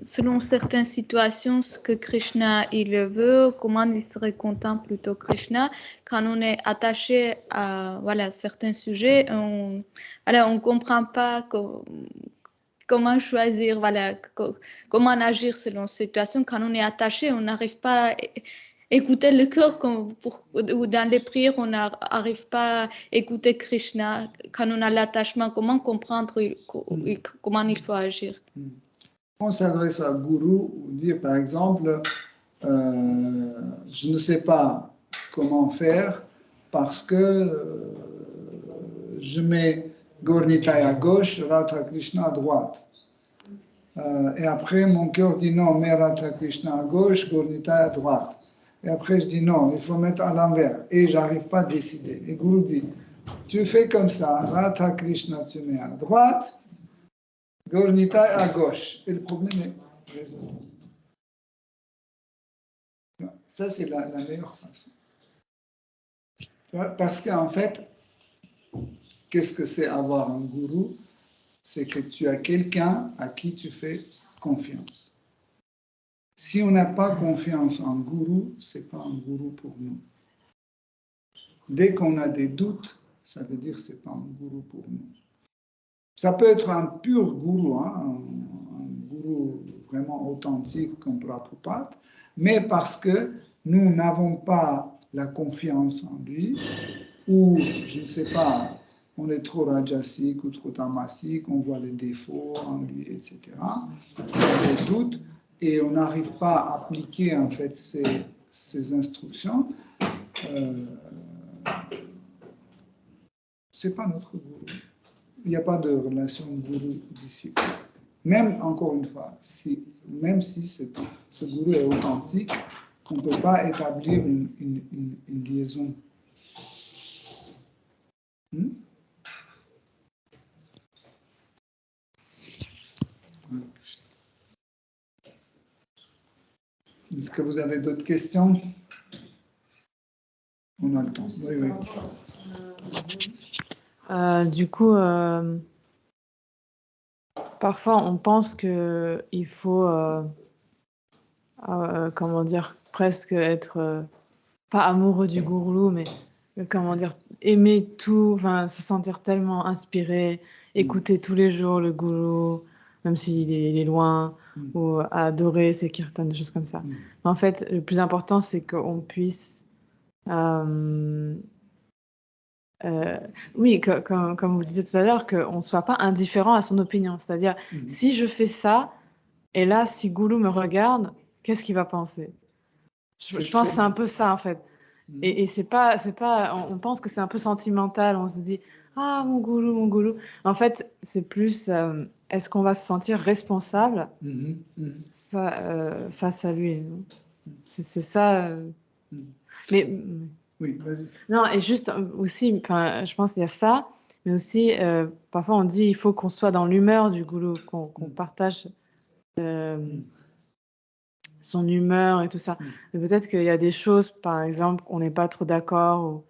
D: selon certaines situations, ce que Krishna il veut, comment il serait content plutôt Krishna, quand on est attaché à certains sujets, on ne comprend pas comment choisir, comment agir selon cette situation. Quand on est attaché, on n'arrive pas à écouter le cœur, ou dans les prières, on n'arrive pas à écouter Krishna. Quand on a l'attachement, comment comprendre comment il faut agir?
B: On s'adresse à Guru, ou dire par exemple, je ne sais pas comment faire parce que je mets Gaur-Nitai à gauche, Radha Krishna à droite. Et après, mon cœur dit non, mets Radha Krishna à gauche, Gaur-Nitai à droite. Et après, je dis non, il faut mettre à l'envers. Et je n'arrive pas à décider. Et Guru dit, tu fais comme ça, Radha Krishna, tu mets à droite, Gaur-Nitai à gauche. Et le problème est résolu. Ça, c'est la meilleure façon. Parce qu'en fait, qu'est-ce que c'est avoir un gourou? C'est que tu as quelqu'un à qui tu fais confiance. Si on n'a pas confiance en gourou, ce n'est pas un gourou pour nous. Dès qu'on a des doutes, ça veut dire que ce n'est pas un gourou pour nous. Ça peut être un pur gourou, hein, un gourou vraiment authentique comme Prabhupada, mais parce que nous n'avons pas la confiance en lui, ou, je ne sais pas, on est trop rajasique ou trop tamasique, on voit les défauts en lui, etc. On a des doutes et on n'arrive pas à appliquer en fait ces instructions. C'est pas notre gourou. Il n'y a pas de relation gourou-disciple. Même, encore une fois, même si ce gourou est authentique, on ne peut pas établir une liaison. Est-ce que vous avez d'autres questions? On a le temps. Oui, oui.
F: Du coup, parfois on pense qu'il faut, comment dire, presque être, pas amoureux du gourou, mais comment dire, aimer tout, enfin, se sentir tellement inspiré, écouter tous les jours le gourou, même s'il est loin, ou adorer ses kirtans, des choses comme ça. Mais en fait, le plus important, c'est qu'on puisse, oui, comme vous disiez tout à l'heure, qu'on ne soit pas indifférent à son opinion. C'est-à-dire, si je fais ça, et là, si Goulou me regarde, qu'est-ce qu'il va penser? Je pense que c'est un peu ça, en fait. Et c'est pas, on pense que c'est un peu sentimental. On se dit, ah, mon Goulou, mon Goulou. En fait, c'est plus, est-ce qu'on va se sentir responsable face à lui? C'est ça. Mais
B: oui, vas-y.
F: Non, et juste aussi, je pense qu'il y a ça, mais aussi, parfois on dit il faut qu'on soit dans l'humeur du goulou, qu'on partage son humeur et tout ça. Mais peut-être qu'il y a des choses, par exemple, qu'on n'est pas trop d'accord,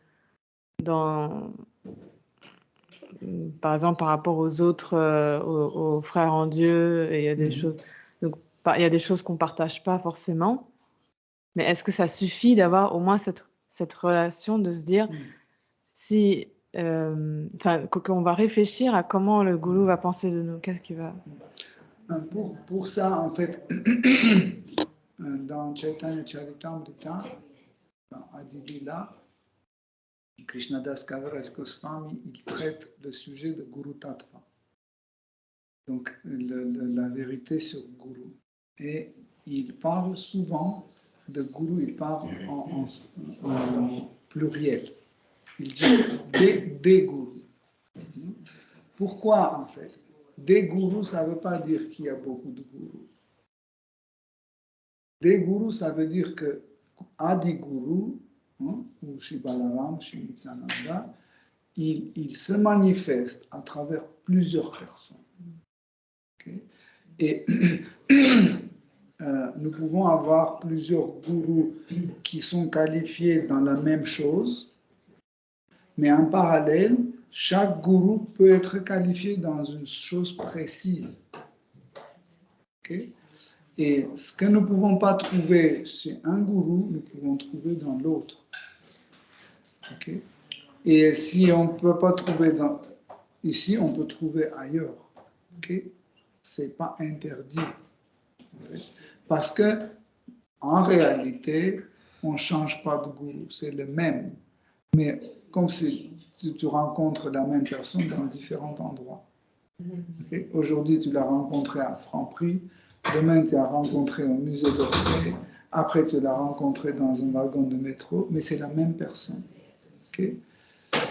F: ou par exemple, par rapport aux autres, aux frères en Dieu, et il y a des choses, donc, il y a des choses qu'on ne partage pas forcément. Mais est-ce que ça suffit d'avoir au moins cette relation de se dire si, qu'on va réfléchir à comment le goulou va penser de nous, qu'est-ce qu'il va...
B: Pour ça, en fait, dans Chaitanya Charitamrita, dans Adi Lila, Krishnadas Kaviraj Goswami, il traite le sujet de Guru Tattva. Donc, la vérité sur Guru. Et il parle souvent de Guru, il parle en pluriel. Il dit des Gurus. Pourquoi, en fait? Des Gurus, ça ne veut pas dire qu'il y a beaucoup de Gurus. Des Gurus, ça veut dire que Adi Guru, ou Shri Balaram, Shri Nityananda, il se manifeste à travers plusieurs personnes. Okay? Et nous pouvons avoir plusieurs gourous qui sont qualifiés dans la même chose, mais en parallèle, chaque gourou peut être qualifié dans une chose précise. Okay? Et ce que nous ne pouvons pas trouver chez un gourou, nous pouvons trouver dans l'autre. Okay? Et si on ne peut pas trouver ici, on peut trouver ailleurs. Okay? Ce n'est pas interdit. Parce que, en réalité, on ne change pas de gourou, c'est le même. Mais comme si tu rencontres la même personne dans différents endroits. Okay? Aujourd'hui, tu l'as rencontré à Franprix, demain, tu l'as rencontré au musée d'Orsay, après, tu l'as rencontré dans un wagon de métro, mais c'est la même personne. Okay?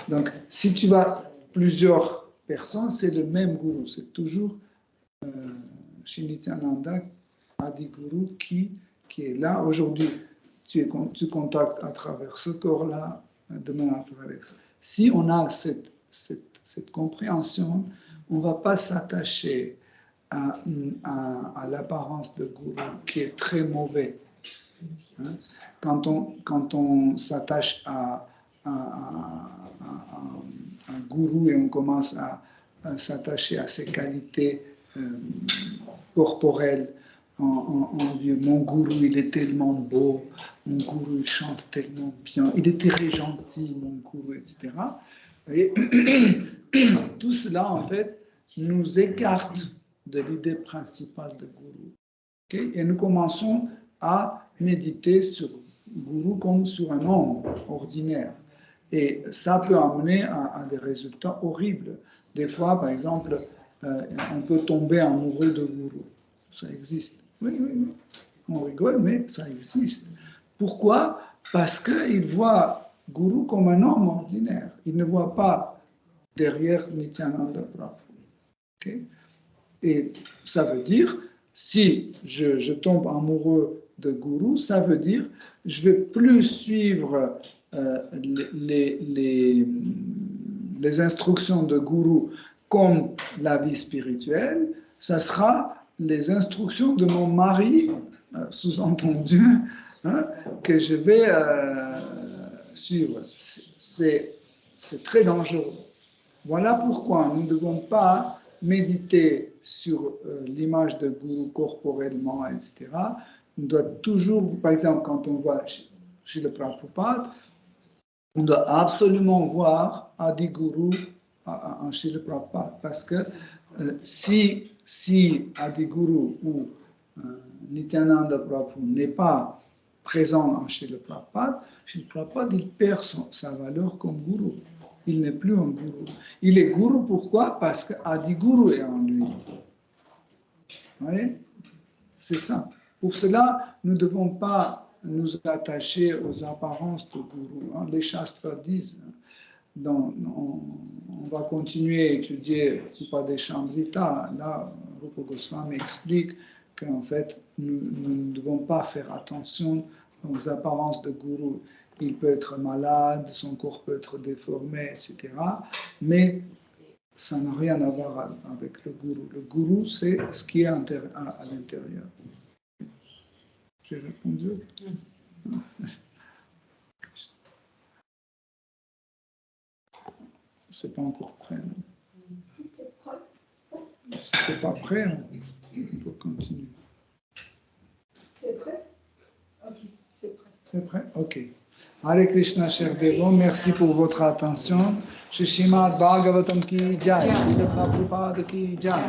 B: Donc, si tu vas plusieurs personnes, c'est le même gourou, c'est toujours Shri Nityananda, Adi Guru, qui est là. Aujourd'hui, tu contactes à travers ce corps-là, demain à travers ça. Si on a cette compréhension, on ne va pas s'attacher à l'apparence de Guru, qui est très mauvais. Hein? Quand on s'attache à un gourou et on commence à s'attacher à ses qualités corporelles, on dit mon gourou il est tellement beau, mon gourou il chante tellement bien, il est très gentil mon gourou, etc. Et tout cela en fait nous écarte de l'idée principale de gourou. Okay? Et nous commençons à méditer sur gourou comme sur un homme ordinaire. Et ça peut amener à des résultats horribles. Des fois, par exemple, on peut tomber amoureux de gourou. Ça existe. Oui. On rigole, mais ça existe. Pourquoi? Parce qu'il voit gourou comme un homme ordinaire. Il ne voit pas derrière Nityananda Prabhu. Okay? Et ça veut dire, si je tombe amoureux de gourou, ça veut dire je ne vais plus suivre les instructions de gourou comme la vie spirituelle, ça sera les instructions de mon mari, sous-entendu, hein, que je vais suivre. C'est très dangereux. Voilà pourquoi nous ne devons pas méditer sur l'image de gourou corporellement, etc. On doit toujours, par exemple, quand on voit chez le Prabhupada, on doit absolument voir Adi Guru chez le Prabhupada, parce que si Adi Guru ou Nityananda Prabhu n'est pas présent chez le Prabhupada, il perd sa valeur comme gourou. Il n'est plus un gourou. Il est gourou pourquoi? Parce que Adi Guru est en lui. Vous voyez? C'est ça. Pour cela, nous ne devons pas nous attacher aux apparences de gourou. Hein. Les Shastras disent, on va continuer à étudier Upadeshamrita. Là, Rupa Goswami explique qu'en fait, nous ne devons pas faire attention aux apparences de gourou. Il peut être malade, son corps peut être déformé, etc. Mais ça n'a rien à voir avec le gourou. Le gourou, c'est ce qui est à l'intérieur. J'ai répondu. C'est pas encore prêt. Si c'est pas prêt, on peut continuer.
E: C'est prêt? Ok, c'est prêt.
B: C'est prêt? Ok. Hare Krishna, chers dévots, merci pour votre attention. Shri Srimad Bhagavatam ki jai, Srila Prabhupada ki jai.